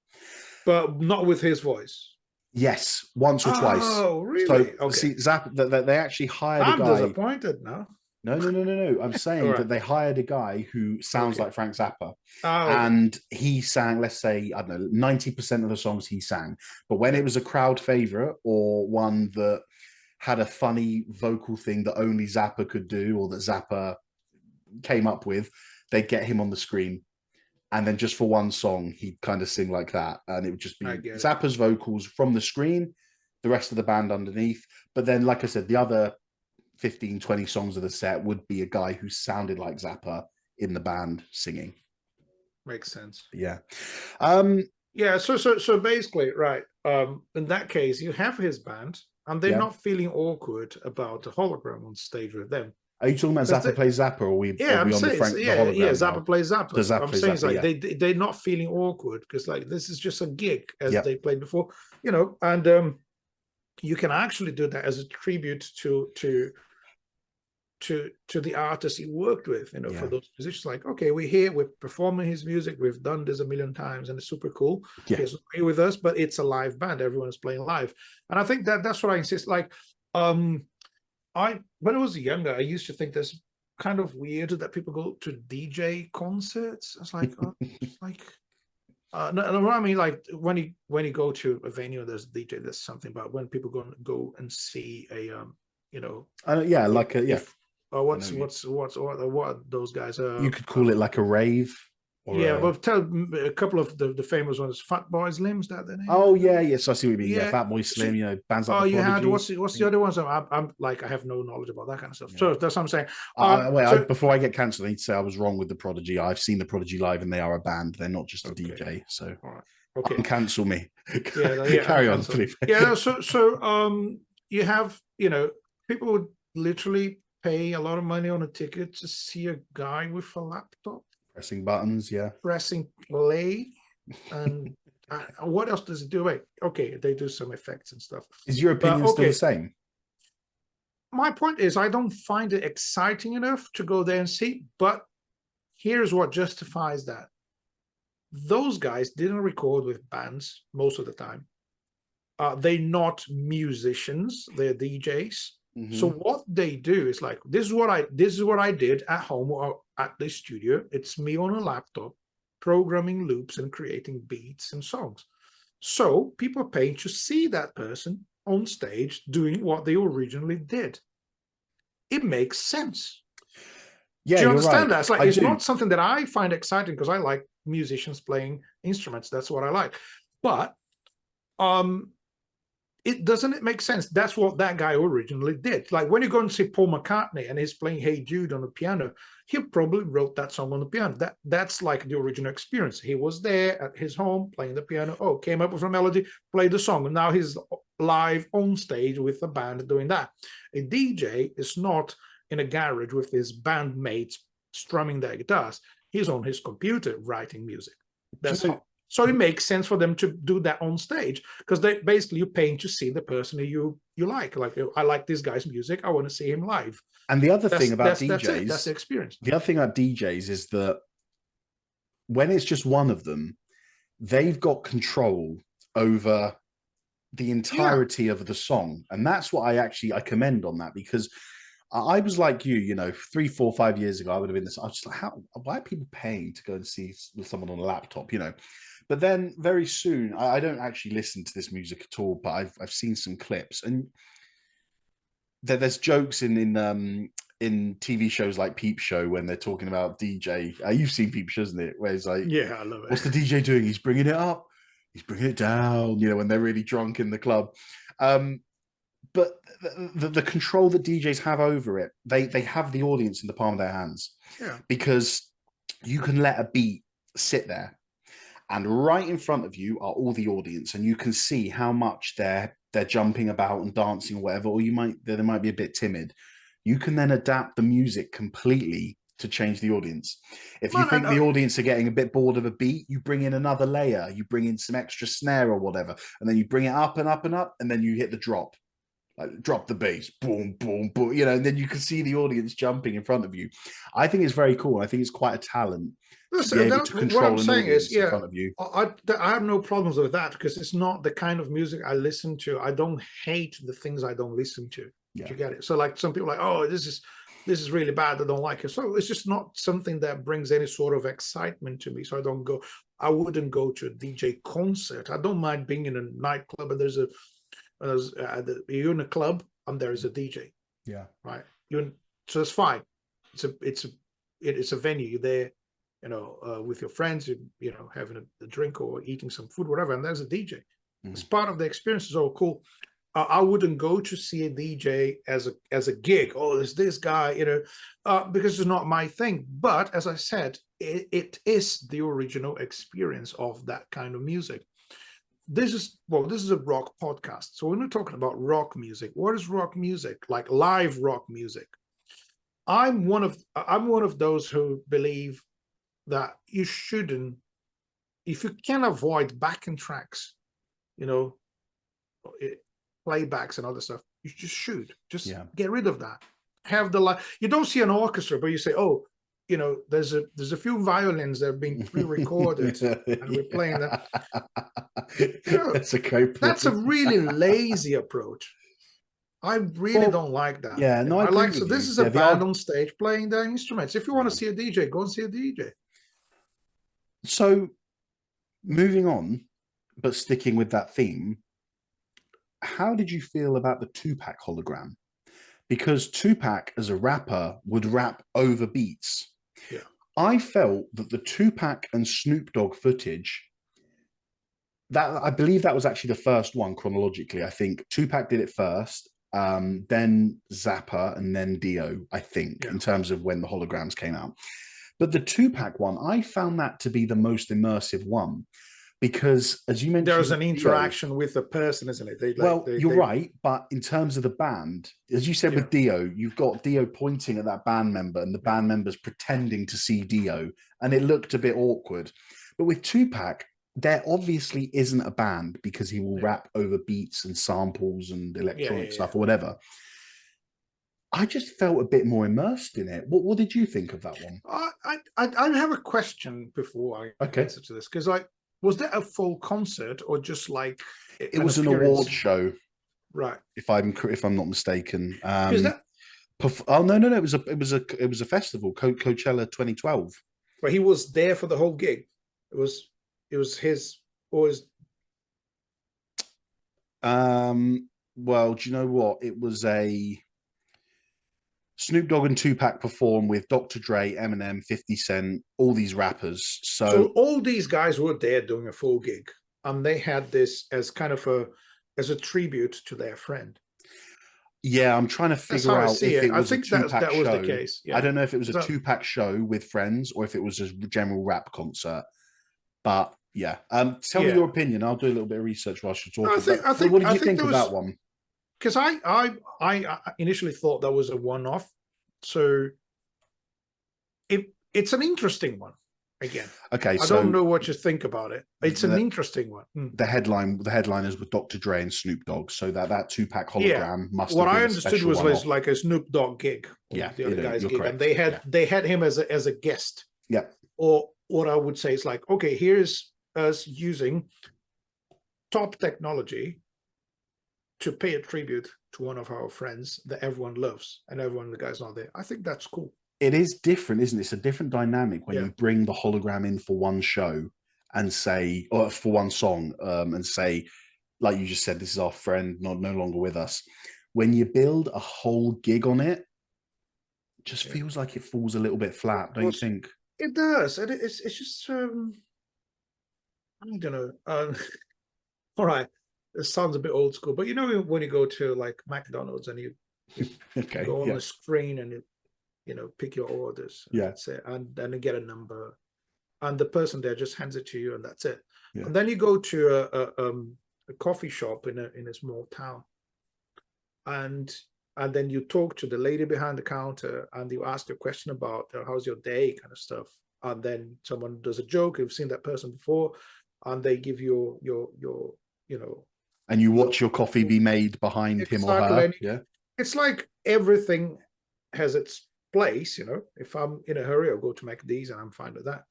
but not with his voice. Yes, once or twice. Oh, So really? Okay. see, Zappa, that they actually hired a I'm guy. disappointed now. No. I'm All saying right. that they hired a guy who sounds Okay. like Frank Zappa. Okay. And he sang, let's say, I don't know, 90% of the songs he sang. But when Yeah. it was a crowd favorite or one that had a funny vocal thing that only Zappa could do or that Zappa came up with, they'd get him on the screen. And then just for one song, he'd kind of sing like that. And it would just I be get it. Zappa's vocals from the screen, the rest of the band underneath. But then, like I said, the other 15, 20 songs of the set would be a guy who sounded like Zappa in the band singing. Makes sense. Yeah. Yeah. So basically, right. In that case, you have his band, and they're Yeah. not feeling awkward about the hologram on stage with them. Are you talking about Zappa plays Zappa, or Yeah, are I'm we on the saying, Frank the yeah, hologram Zappa now? plays Zappa. So Zappa I'm plays saying it's Zappa, like yeah. they're not feeling awkward because like this is just a gig as Yeah. they played before, and you can actually do that as a tribute to the artists he worked with, Yeah. for those musicians. Like, okay, we're here, we're performing his music, we've done this a million times, and it's super cool. Yeah. He's here with us, but it's a live band. Everyone is playing live, and I think that's what I insist. Like, when I was younger, I used to think this kind of weird that people go to DJ concerts. It's like, no, I mean, like when you go to a venue, there's a DJ, there's something. But when people go and see a Yeah, like a, yeah. what those guys are? You could call it like a rave. Or Yeah, but tell a couple of the famous ones. Fat Boy Slim's that their name? Oh yeah, yes, I see what you mean. Yeah, Yeah. Fatboy Slim, bands like Oh, the you had Prodigy. what's the other ones? I'm like, I have no knowledge about that kind of stuff. Yeah. So that's what I'm saying. Wait, before I get cancelled, I need to say I was wrong with the Prodigy. I've seen the Prodigy live, and they are a band. They're not just a DJ. So, all right, okay, cancel me. Yeah, Carry on, please. Yeah, so you have people would literally pay a lot of money on a ticket to see a guy with a laptop Pressing buttons, yeah. pressing play, and what else does it do? Wait, okay, they do some effects and stuff. Is your opinion still the same? My point is, I don't find it exciting enough to go there and see, but here's what justifies that. Those guys didn't record with bands most of the time. They're not musicians, they're DJs. Mm-hmm. So what they do is like, this is what I did at home or at the studio. It's me on a laptop programming loops and creating beats and songs. So people are paying to see that person on stage doing what they originally did. It makes sense. Yeah, do you understand right. that? It's like, it's not something that I find exciting because I like musicians playing instruments. That's what I like. But it make sense. That's what that guy originally did. Like when you go and see Paul McCartney and he's playing Hey Jude on the piano, he probably wrote that song on the piano. That's like the original experience. He was there at his home playing the piano. Oh, came up with a melody, played the song, and now he's live on stage with the band doing that. A DJ is not in a garage with his bandmates strumming their guitars. He's on his computer writing music. That's how. So it makes sense for them to do that on stage because they basically, you're paying to see the person you like. Like, I like this guy's music. I want to see him live. And the other thing about DJs, that's the experience. The other thing about DJs is that when it's just one of them, they've got control over the entirety of the song. And that's what I commend on that, because I was like you, 3, 4, 5 years ago, I would have been this. I was just like, why are people paying to go and see someone on a laptop, But then very soon, I don't actually listen to this music at all, but I've seen some clips, and there's jokes in TV shows like Peep Show when they're talking about DJ. You've seen Peep Show, isn't it? Where he's like, yeah, I love it. What's the DJ doing? He's bringing it up, he's bringing it down. When they're really drunk in the club. But the control that DJs have over it, they have the audience in the palm of their hands. Yeah. Because you can let a beat sit there, and right in front of you are all the audience, and you can see how much they're jumping about and dancing or whatever, or they might be a bit timid. You can then adapt the music completely to change the audience. If you Man, think the audience are getting a bit bored of a beat, you bring in another layer, you bring in some extra snare or whatever, and then you bring it up and up and up, and then you hit the drop. Like, drop the bass, boom, boom, boom, and then you can see the audience jumping in front of you. I think it's very cool. I think it's quite a talent to be able to what I'm control an saying audience is, in front of you. I have no problems with that because it's not the kind of music I listen to. I don't hate the things I don't listen to. Yeah. You get it? So like some people are like, oh, this is really bad. I don't like it. So it's just not something that brings any sort of excitement to me. So I wouldn't go to a DJ concert. I don't mind being in a nightclub and you're in a club and there is a DJ. Yeah. Right. So it's fine. It's a venue. You're there, with your friends, having a drink or eating some food, whatever, and there's a DJ. It's part of the experience. It's all cool. I wouldn't go to see a DJ as a gig. Oh, there's this guy, because it's not my thing. But as I said, it is the original experience of that kind of music. This is a rock podcast. So when we're talking about rock music, what is rock music? Like live rock music. I'm one of those who believe that you shouldn't, if you can avoid backing tracks, playbacks and other stuff, you just should get rid of that. Have the you don't see an orchestra, but you say, oh, there's a few violins that have been pre-recorded and we're playing them. That's a great point. That's a really lazy approach. I really don't like that. Yeah, no, I like. So this is a band on stage playing their instruments. If you want to see a DJ, go and see a DJ. So, moving on, but sticking with that theme, how did you feel about the Tupac hologram? Because Tupac, as a rapper, would rap over beats. Yeah, I felt that the Tupac and Snoop Dogg footage, that I believe that was actually the first one chronologically. I think Tupac did it first, then Zappa, and then Dio, I think, in terms of when the holograms came out. But the Tupac one, I found that to be the most immersive one because, as you mentioned, there's an interaction with the person, isn't it? You're right, but in terms of the band, as you said with Dio, you've got Dio pointing at that band member and the band member's pretending to see Dio, and it looked a bit awkward. But with Tupac, there obviously isn't a band because he will rap over beats and samples and electronic stuff or whatever. I just felt a bit more immersed in it. What did you think of that one? I have a question before I answer to this, because was that a full concert or just like it was an award show, right? If I'm not mistaken. Oh no, it was a festival, Coachella 2012. But he was there for the whole gig. It was his or his. Well, do you know what? It was a Snoop Dogg and Tupac perform with Dr. Dre, Eminem, 50 Cent, all these rappers. So all these guys were there doing a full gig, and they had this as kind of a tribute to their friend. Yeah, I'm trying to figure out if it was a Tupac show. Was the case. Yeah. I don't know if it was a Tupac show with friends or if it was a general rap concert. But yeah, tell me your opinion. I'll do a little bit of research while you're talking. What did you think of that one? Because I initially thought that was a one-off, so it's an interesting one. Again, okay. I don't know what you think about it. It's an interesting one. The headliners were Dr. Dre and Snoop Dogg, so that Tupac hologram must. What I understood was like a Snoop Dogg gig. Yeah, the other guy's gig, correct. and they had him as a guest. Yeah. Or what I would say is like, okay, here's us using top technology to pay a tribute to one of our friends that everyone loves, and the guy's not there. I think that's cool. It is different, isn't it? It's a different dynamic when you bring the hologram in for one show and say, or for one song, and say, like you just said, this is our friend, no longer with us. When you build a whole gig on it, just feels like it falls a little bit flat, don't you think? It does. It's just, I don't know. All right. It sounds a bit old school, but when you go to like McDonald's and you go on the screen and you pick your orders, and then you get a number, and the person there just hands it to you, and that's it. And then you go to a coffee shop in a small town, and and then you talk to the lady behind the counter, and you ask a question about how's your day, kind of stuff, and then someone does a joke. You've seen that person before, and they give you your And you watch your coffee be made behind him or her. exactly. Yeah. It's like everything has its place. If I'm in a hurry, I'll go to McD's, and I'm fine with that.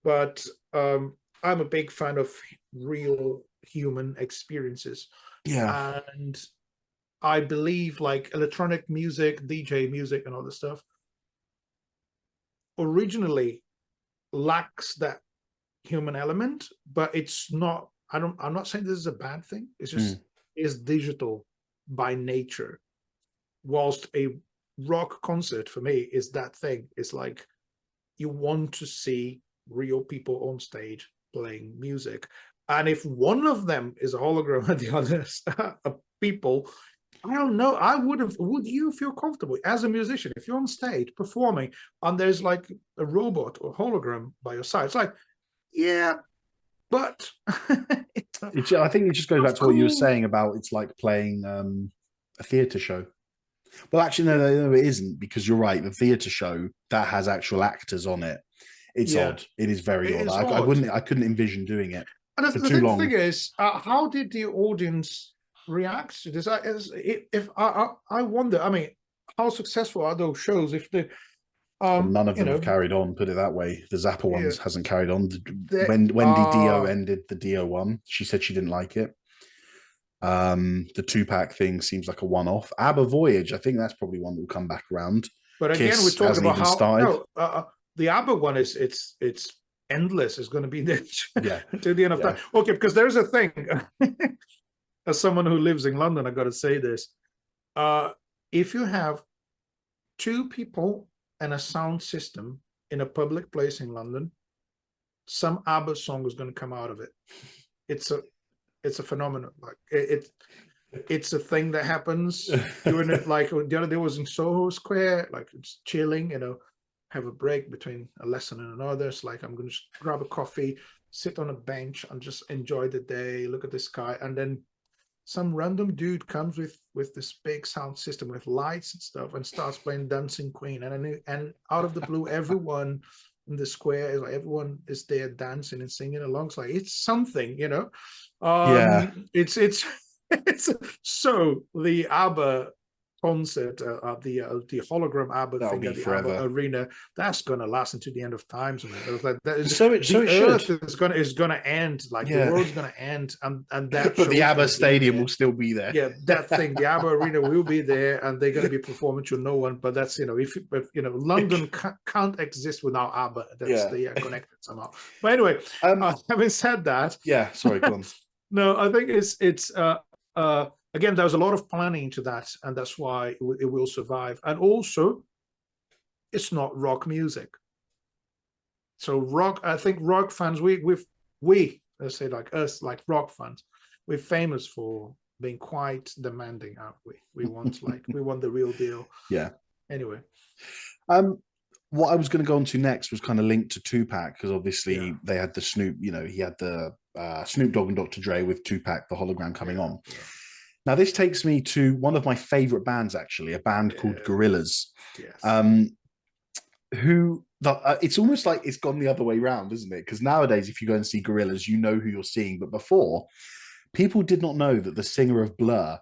But I'm a big fan of real human experiences. Yeah. And I believe like electronic music, DJ music, and all this stuff originally lacks that human element, but it's not. I'm not saying this is a bad thing. It's just is digital by nature. Whilst a rock concert for me is that thing. It's like you want to see real people on stage playing music. And if one of them is a hologram and the others are people, I don't know. Would you feel comfortable as a musician if you're on stage performing and there's like a robot or hologram by your side? It's like, yeah, but I think it just goes back to what you were saying about it's like playing a theatre show. Well, actually, no, it isn't, because you're right. The theatre show that has actual actors on it. It's odd. It is very odd. I couldn't envision doing it for too long. The thing is, how did the audience react to this? I wonder. I mean, how successful are those shows? If the none of them have carried on. Put it that way. The Zappa ones hasn't carried on. When Wendy Dio ended the Dio one, she said she didn't like it. The Tupac thing seems like a one-off. ABBA Voyage, I think that's probably one that will come back around. But again, we're talking about how the ABBA one is it's endless. It's going to be there to the end of time. Okay, because there's a thing. As someone who lives in London, I got to say this: if you have two people and a sound system in a public place in London, some ABBA song is going to come out of it. It's a phenomenon. Like it's a thing that happens. Doing it like the other day was in Soho Square, like it's chilling, have a break between a lesson and another. It's like I'm going to just grab a coffee, sit on a bench, and just enjoy the day, look at the sky, and then some random dude comes with this big sound system with lights and stuff and starts playing Dancing Queen, and out of the blue, everyone in the square is like everyone is there dancing and singing along. It's like it's something, it's so the ABBA concert, the hologram ABBA thing at the forever. ABBA arena, that's gonna last until the end of times. Man. Like the earth is gonna end, like the world's gonna end, and that. But the ABBA stadium will still be there. Yeah, that thing, the ABBA arena will be there, and they're gonna be performing to no one. But that's if London can't exist without ABBA. That's they are connected somehow. But anyway, having said that, sorry, go on. No, I think it's again, there's a lot of planning into that, and that's why it will survive. And also, it's not rock music. So I think rock fans, we let's say like us, like rock fans, we're famous for being quite demanding, aren't we? We want the real deal. Yeah. Anyway. What I was going to go on to next was kind of linked to Tupac, because obviously they had the Snoop, he had the Snoop Dogg and Dr. Dre with Tupac, the hologram coming on. Yeah. Now, this takes me to one of my favorite bands, actually, a band called Gorillaz. Yes. It's almost like it's gone the other way around, isn't it? Because nowadays, if you go and see Gorillaz, you know who you're seeing. But before, people did not know that the singer of Blur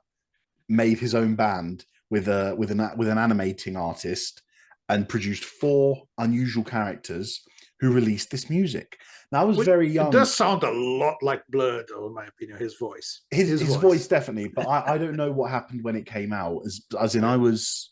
made his own band with an animating artist and produced 4 unusual characters who released this music. Now, I was very young. It does sound a lot like Blur, though, in my opinion, his voice. His voice, definitely. But I don't know what happened when it came out. As in, I was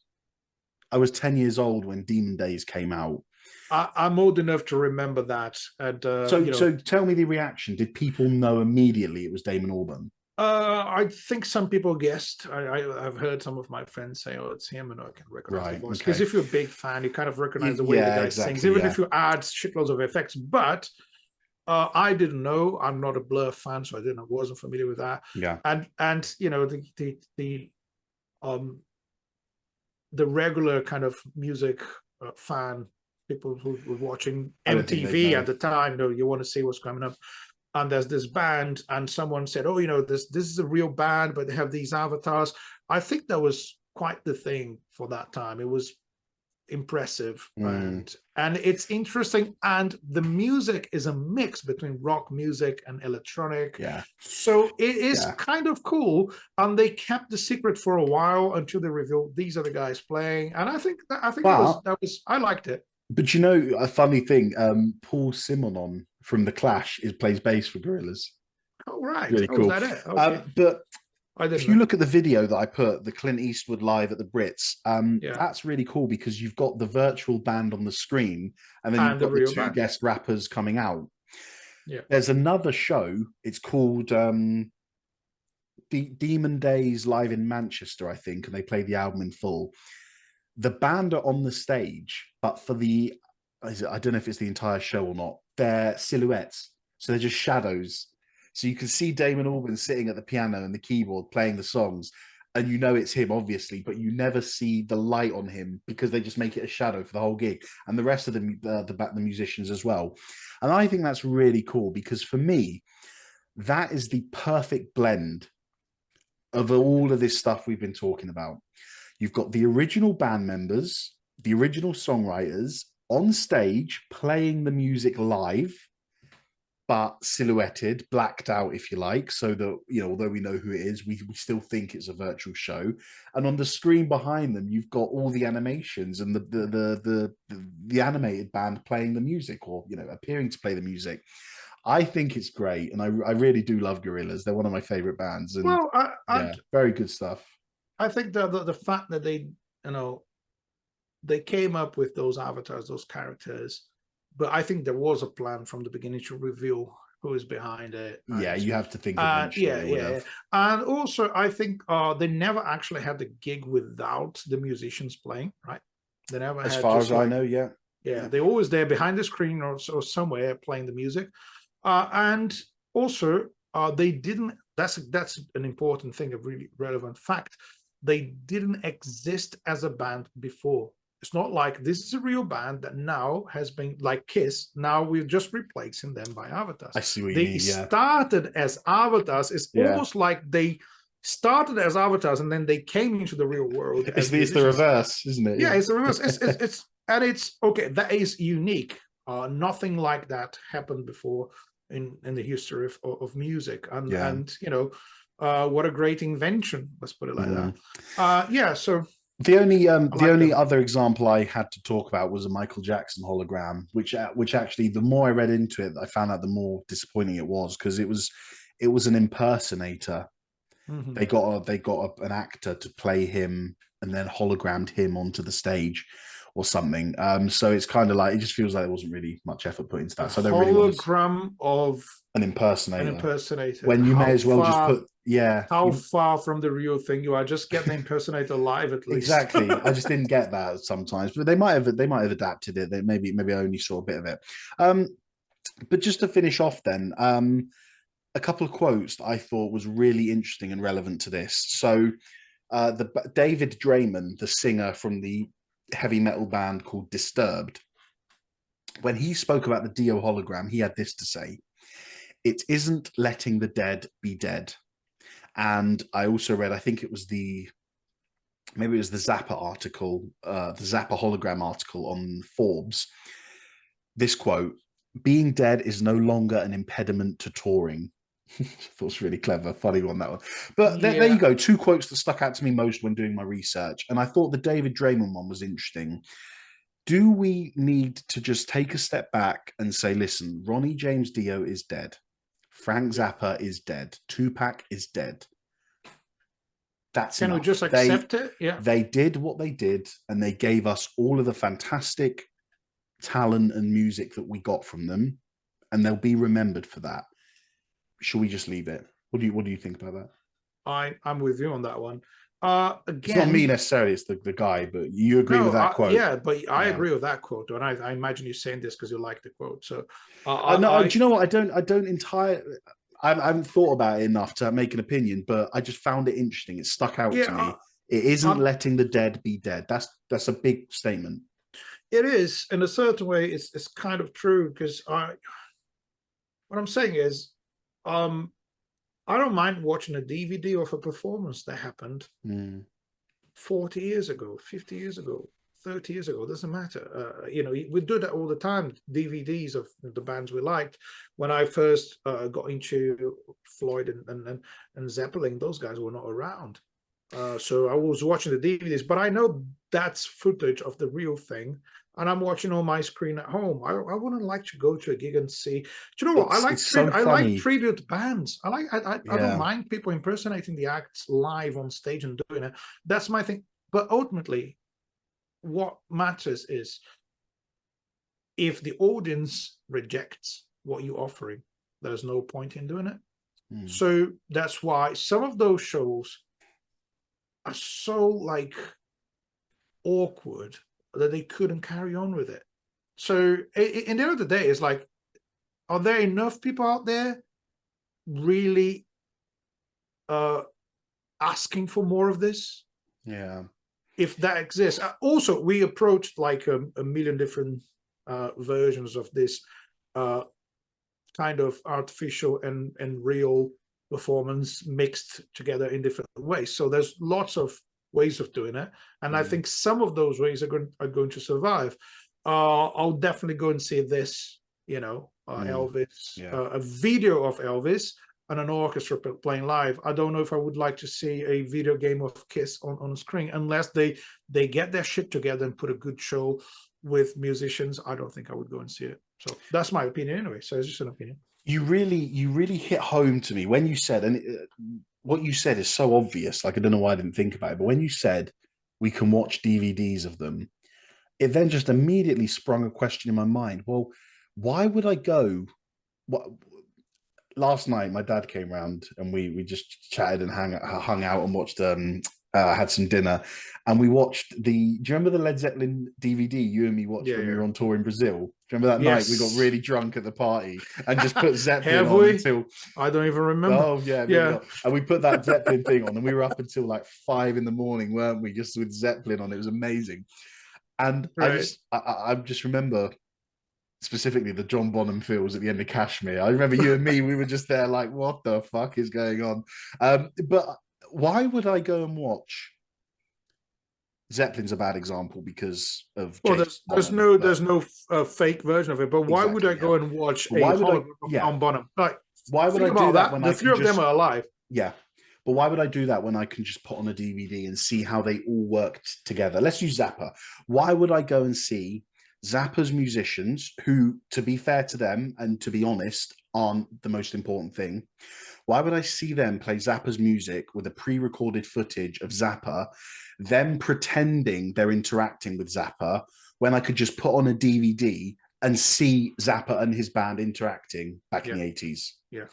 10 years old when Demon Days came out. I'm old enough to remember that. And so tell me the reaction. Did people know immediately it was Damon Albarn? I think some people guessed. I've heard some of my friends say, "Oh, it's him," and I can recognize the voice. Because if you're a big fan, you kind of recognize the way the guy sings, even if you add shitloads of effects. But I didn't know. I'm not a Blur fan, so I wasn't familiar with that. Yeah. And the regular kind of music fan, people who were watching MTV at the time, you want to see what's coming up. And there's this band, and someone said, "Oh, this is a real band, but they have these avatars." I think that was quite the thing for that time. It was impressive, Mm. and it's interesting, and the music is a mix between rock music and electronic, Yeah. so it is Yeah. kind of cool. And they kept the secret for a while until they revealed these are the guys playing, and I think But I liked it. you know, a funny thing, Paul Simonon from The Clash plays bass for Gorillaz. Oh, right. Really Oh, is cool. that it? Okay. But I didn't if you know. look at the video that I put, the Clint Eastwood live at the Brits, Yeah. that's really cool because you've got the virtual band on the screen, and then you've And the got the real two band. guest rappers coming out. Yeah. There's another show. It's called Demon Days Live in Manchester, I think, and they play the album in full. The band are on the stage, but for I don't know if it's the entire show or not, they're silhouettes. So they're just shadows. So you can see Damon Albarn sitting at the piano and the keyboard playing the songs, and you know it's him, obviously, but you never see the light on him because they just make it a shadow for the whole gig, and the rest of the musicians as well. And I think that's really cool because for me, that is the perfect blend of all of this stuff we've been talking about. You've got the original band members, the original songwriters on stage playing the music live, but silhouetted, blacked out, if you like, so that, you know, although we know who it is, we still think it's a virtual show. And on the screen behind them, you've got all the animations and the animated band playing the music, or, you know, appearing to play the music. I think it's great, and I really do love Gorillaz. They're one of my favorite bands, and Well, yeah, very good stuff. I think the fact that they, you know, they came up with those avatars, those characters, but I think there was a plan from the beginning to reveal who is behind it. Yeah, And you have to think eventually yeah, they would yeah, have. and also I think they never actually had the gig without the musicians playing, right? They never As had, far just as I like, know, yeah. yeah, they're always there behind the screen or somewhere playing the music. And also, they didn't. That's an important thing, a really relevant fact. They didn't exist as a band before. It's not like this is a real band that now has been like Kiss. Now we're just replacing them by avatars. I see what you They mean. Yeah, started as avatars. It's yeah. almost like they started as avatars and then they came into the real world as It's the musicians. reverse, isn't it? Yeah, it's the reverse. It's okay. That is unique. Nothing like that happened before in the history of music. And you know, what a great invention. Let's put it like that. Yeah. So the only them. other example I had to talk about was a Michael Jackson hologram, which actually, the more I read into it, I found out the more disappointing it was, because it was an impersonator. Mhm. They got an actor to play him and then hologrammed him onto the stage or something. So it's kind of like, it just feels like there wasn't really much effort put into that. A So I don't really want to, hologram of an an impersonator, impersonator. when you may as well just put, How far from the real thing you are. Just get the impersonator live at least. Exactly. I just didn't get that sometimes, but they might have adapted it. They maybe I only saw a bit of it. But just to finish off then, a couple of quotes that I thought was really interesting and relevant to this. So the David Draymond, the singer from the heavy metal band called Disturbed, when he spoke about the Dio hologram, he had this to say: "It isn't letting the dead be dead." And I also read, I think it was maybe it was the Zappa article, the Zappa hologram article on Forbes. This quote: "Being dead is no longer an impediment to touring." I thought it was really clever, funny one, that one. But there you go, two quotes that stuck out to me most when doing my research. And I thought the David Draymond one was interesting. Do we need to just take a step back and say, listen, Ronnie James Dio is dead. Frank Zappa is dead. Tupac is dead. That's Can enough. we just accept it? Yeah. They did what they did, and they gave us all of the fantastic talent and music that we got from them, and they'll be remembered for that. Should we just leave it? What do you think about that? I'm with you on that one. Again, it's not me necessarily, it's the guy, but you agree with that quote? Yeah, but I agree with that quote, and I imagine you're saying this because you like the quote. So no, do you know what? I don't entirely. I haven't thought about it enough to make an opinion, but I just found it interesting. It stuck out to me. It isn't letting the dead be dead. That's a big statement. It is, in a certain way. It's kind of true, because what I'm saying is, I don't mind watching a DVD of a performance that happened 40 years ago, 50 years ago, 30 years ago, doesn't matter. You know, we do that all the time. DVDs of the bands we liked. When I first got into Floyd and Zeppelin, those guys were not around. So I was watching the DVDs, but I know that's footage of the real thing, and I'm watching on my screen at home. I wouldn't like to go to a gig and see. Do you know what? It's so I like funny. tribute bands. I Yeah. don't mind people impersonating the acts live on stage and doing it. That's my thing. But ultimately, what matters is if the audience rejects what you're offering, there's no point in doing it. So that's why some of those shows are so like awkward that they couldn't carry on with it. So in the end of the day, it's like, are there enough people out there really asking for more of this? Yeah. If that exists. Also, we approached like a million different versions of this kind of artificial and real performance mixed together in different ways. So there's lots of ways of doing it, and I think some of those ways are going to survive. I'll definitely go and see this, you know, Elvis, a video of Elvis and an orchestra playing live. I don't know if I would like to see a video game of Kiss on the screen unless they get their shit together and put a good show with musicians. I don't think I would go and see it. So that's my opinion anyway. So it's just an opinion. You really hit home to me when you said, and what you said is so obvious. Like, I don't know why I didn't think about it, but when you said we can watch DVDs of them, it then just immediately sprung a question in my mind. Well, why would I go? What last night my dad came round and we just chatted and hung out and watched had some dinner, and we watched do you remember the Led Zeppelin DVD you and me watched when we were on tour in Brazil? Do you remember that night we got really drunk at the party and just put Zeppelin on until I don't even remember. Oh yeah, maybe not. And we put that Zeppelin thing on and we were up until like 5 a.m, weren't we, just with Zeppelin on. It was amazing. And I just remember specifically the John Bonham fills at the end of Kashmir. I remember you and me, we were just there like, what the fuck is going on? But why would I go and watch? Zeppelin's a bad example because of there's no fake version of it. But why would I go and watch a hologram of John Bonham? Like, why would I do that when the three of them are alive? Yeah. But why would I do that when I can just put on a DVD and see how they all worked together? Let's use Zappa. Why would I go and see Zappa's musicians, who, to be fair to them and to be honest, aren't the most important thing? Why would I see them play Zappa's music with a pre-recorded footage of Zappa, them pretending they're interacting with Zappa, when I could just put on a DVD and see Zappa and his band interacting back in the 80s? Yeah.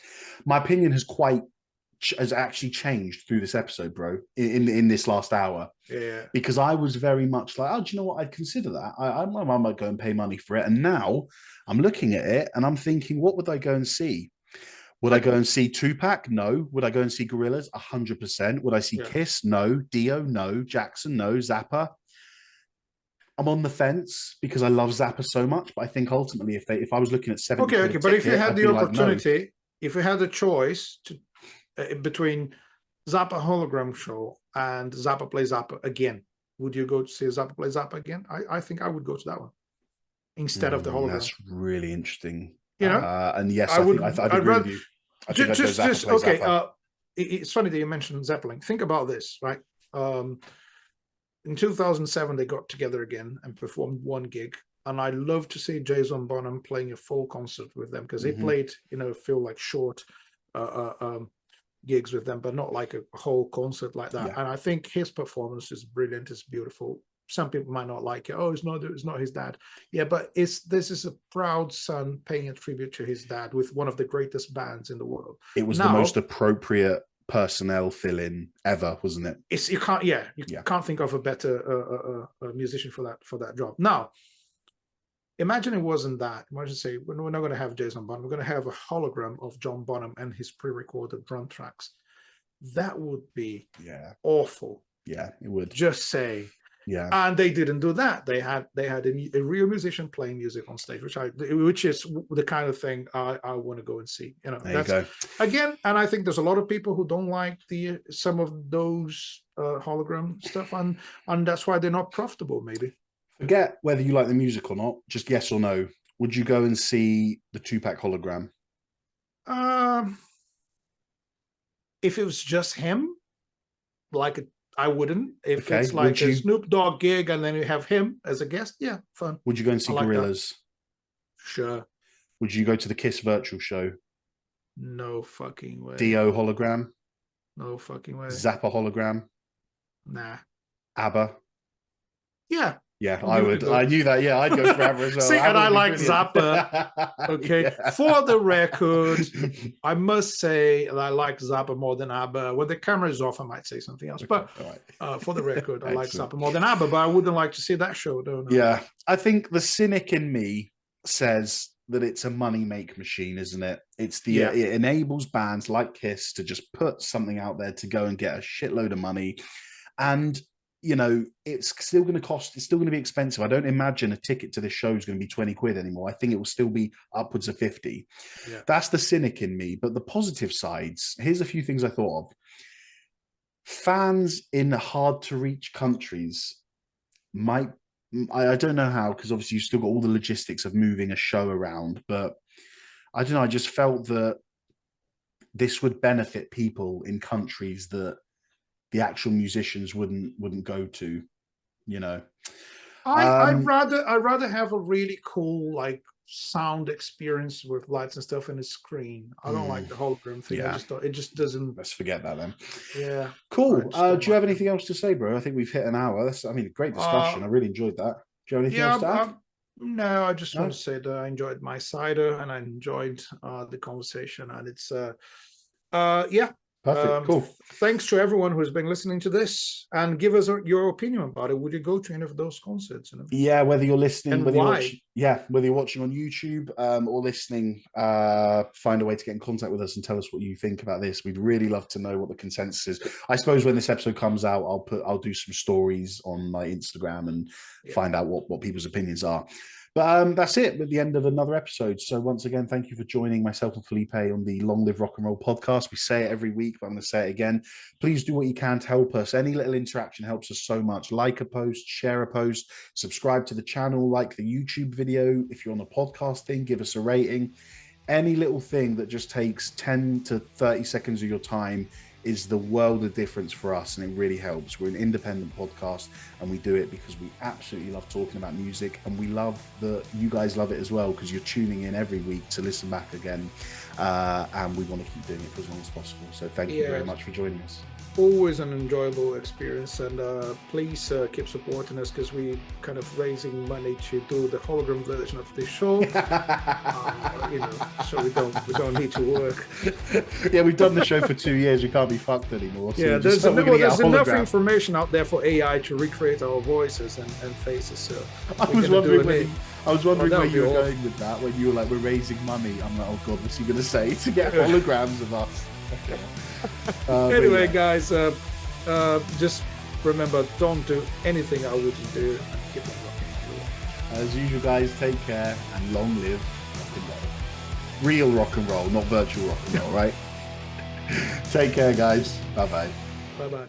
My opinion has actually changed through this episode, bro, in this last hour. Yeah. Because I was very much like, oh, do you know what? I'd consider that. I might go and pay money for it. And now I'm looking at it and I'm thinking, what would I go and see? Would I go and see Tupac? No. Would I go and see Gorillaz? 100%. Would I see Kiss? No. Dio? No. Jackson? No. Zappa? I'm on the fence because I love Zappa so much, but I think ultimately, if I was looking at 70 okay, but if you had the opportunity, if you had the choice to between Zappa Hologram Show and Zappa Play Zappa again, would you go to see Zappa Play Zappa again? I think I would go to that one instead of the hologram. That's really interesting. You know, and yes, I'd agree with you. I think I'd go Zappa Play Zappa. It's funny that you mentioned Zeppelin. Think about this, right? In 2007, they got together again and performed one gig. And I love to see Jason Bonham playing a full concert with them because they played, feel like short gigs with them, but not like a whole concert like that. And I think his performance is brilliant. It's beautiful. Some people might not like it. Oh, it's not his dad. Yeah, but this is a proud son paying a tribute to his dad with one of the greatest bands in the world. It was the most appropriate personnel fill-in ever, wasn't it? You can't think of a better musician for that job. Now, imagine it wasn't that. Imagine say we're not going to have Jason Bonham. We're going to have a hologram of John Bonham and his pre-recorded drum tracks. That would be awful. Yeah, it would. Just say. Yeah. And they didn't do that. They had a real musician playing music on stage, which is the kind of thing I want to go and see. You know, There you go. Again, and I think there's a lot of people who don't like some of those hologram stuff, and that's why they're not profitable. Maybe. Forget whether you like the music or not. Just yes or no. Would you go and see the Tupac hologram? If it was just him, like I wouldn't. If Okay. it's like a Snoop Dogg gig and then you have him as a guest, yeah, fun. Would you go and see Gorillaz? Sure. Would you go to the Kiss virtual show? No fucking way. Dio hologram? No fucking way. Zappa hologram? Nah. ABBA? Yeah. Yeah, I would. I knew that. Yeah, I'd go for ABBA as well. See, and I like brilliant. Zappa. Okay. Yeah. For the record, I must say that I like Zappa more than ABBA. When the camera is off, I might say something else. Okay, but for the record, I like Zappa more than ABBA, but I wouldn't like to see that show, don't I? Yeah. I think the cynic in me says that it's a money make machine, isn't it? It's it enables bands like Kiss to just put something out there to go and get a shitload of money. And you know, it's still going to cost, it's still going to be expensive. I don't imagine a ticket to this show is going to be 20 quid anymore. I think it will still be upwards of 50. Yeah. That's the cynic in me. But the positive sides, here's a few things I thought of. Fans in hard to reach countries might, I don't know how, because obviously you've still got all the logistics of moving a show around, but I don't know, I just felt that this would benefit people in countries that the actual musicians wouldn't go to, you know. I'd rather have a really cool like sound experience with lights and stuff in a screen. I don't like the hologram thing. Yeah. It just doesn't. Let's forget that then. Yeah. Cool. Do you have anything else to say, bro? I think we've hit an hour. That's, I mean, great discussion. I really enjoyed that. Do you have anything else to add? No, I just want to say that I enjoyed my cider and I enjoyed the conversation, and it's yeah. Perfect. Cool. Thanks to everyone who has been listening to this, and give us your opinion about it. Would you go to any of those concerts? You know? Yeah, whether you're listening, and whether why? Whether you're watching on YouTube or listening, find a way to get in contact with us and tell us what you think about this. We'd really love to know what the consensus is. I suppose when this episode comes out, I'll do some stories on my Instagram and find out what people's opinions are. But that's it at the end of another episode. So once again, thank you for joining myself and Felipe on the Long Live Rock and Roll podcast. We say it every week, but I'm going to say it again. Please do what you can to help us. Any little interaction helps us so much. Like a post, share a post, subscribe to the channel, like the YouTube video. If you're on the podcast thing, give us a rating. Any little thing that just takes 10 to 30 seconds of your time is the world of difference for us, and it really helps. We're an independent podcast, and we do it because we absolutely love talking about music, and we love that you guys love it as well, because you're tuning in every week to listen back again, and we want to keep doing it for as long as possible. So thank you very much for joining us. Always an enjoyable experience, and please keep supporting us, because we kind of raising money to do the hologram version of this show. You know, so we don't need to work. Yeah, we've done the show for 2 years. We can't be fucked anymore. So yeah, there's enough information out there for AI to recreate our voices and faces. So I was wondering where you were going with that. When you were like, "We're raising money," I'm like, "Oh God, what's he going to say?" To get holograms of us. Anyway, guys, just remember, don't do anything I wouldn't do, and keep on rocking. As usual, guys, take care and long live rock and roll. Real rock and roll, not virtual rock and roll, right? Take care, guys. Bye-bye. Bye-bye.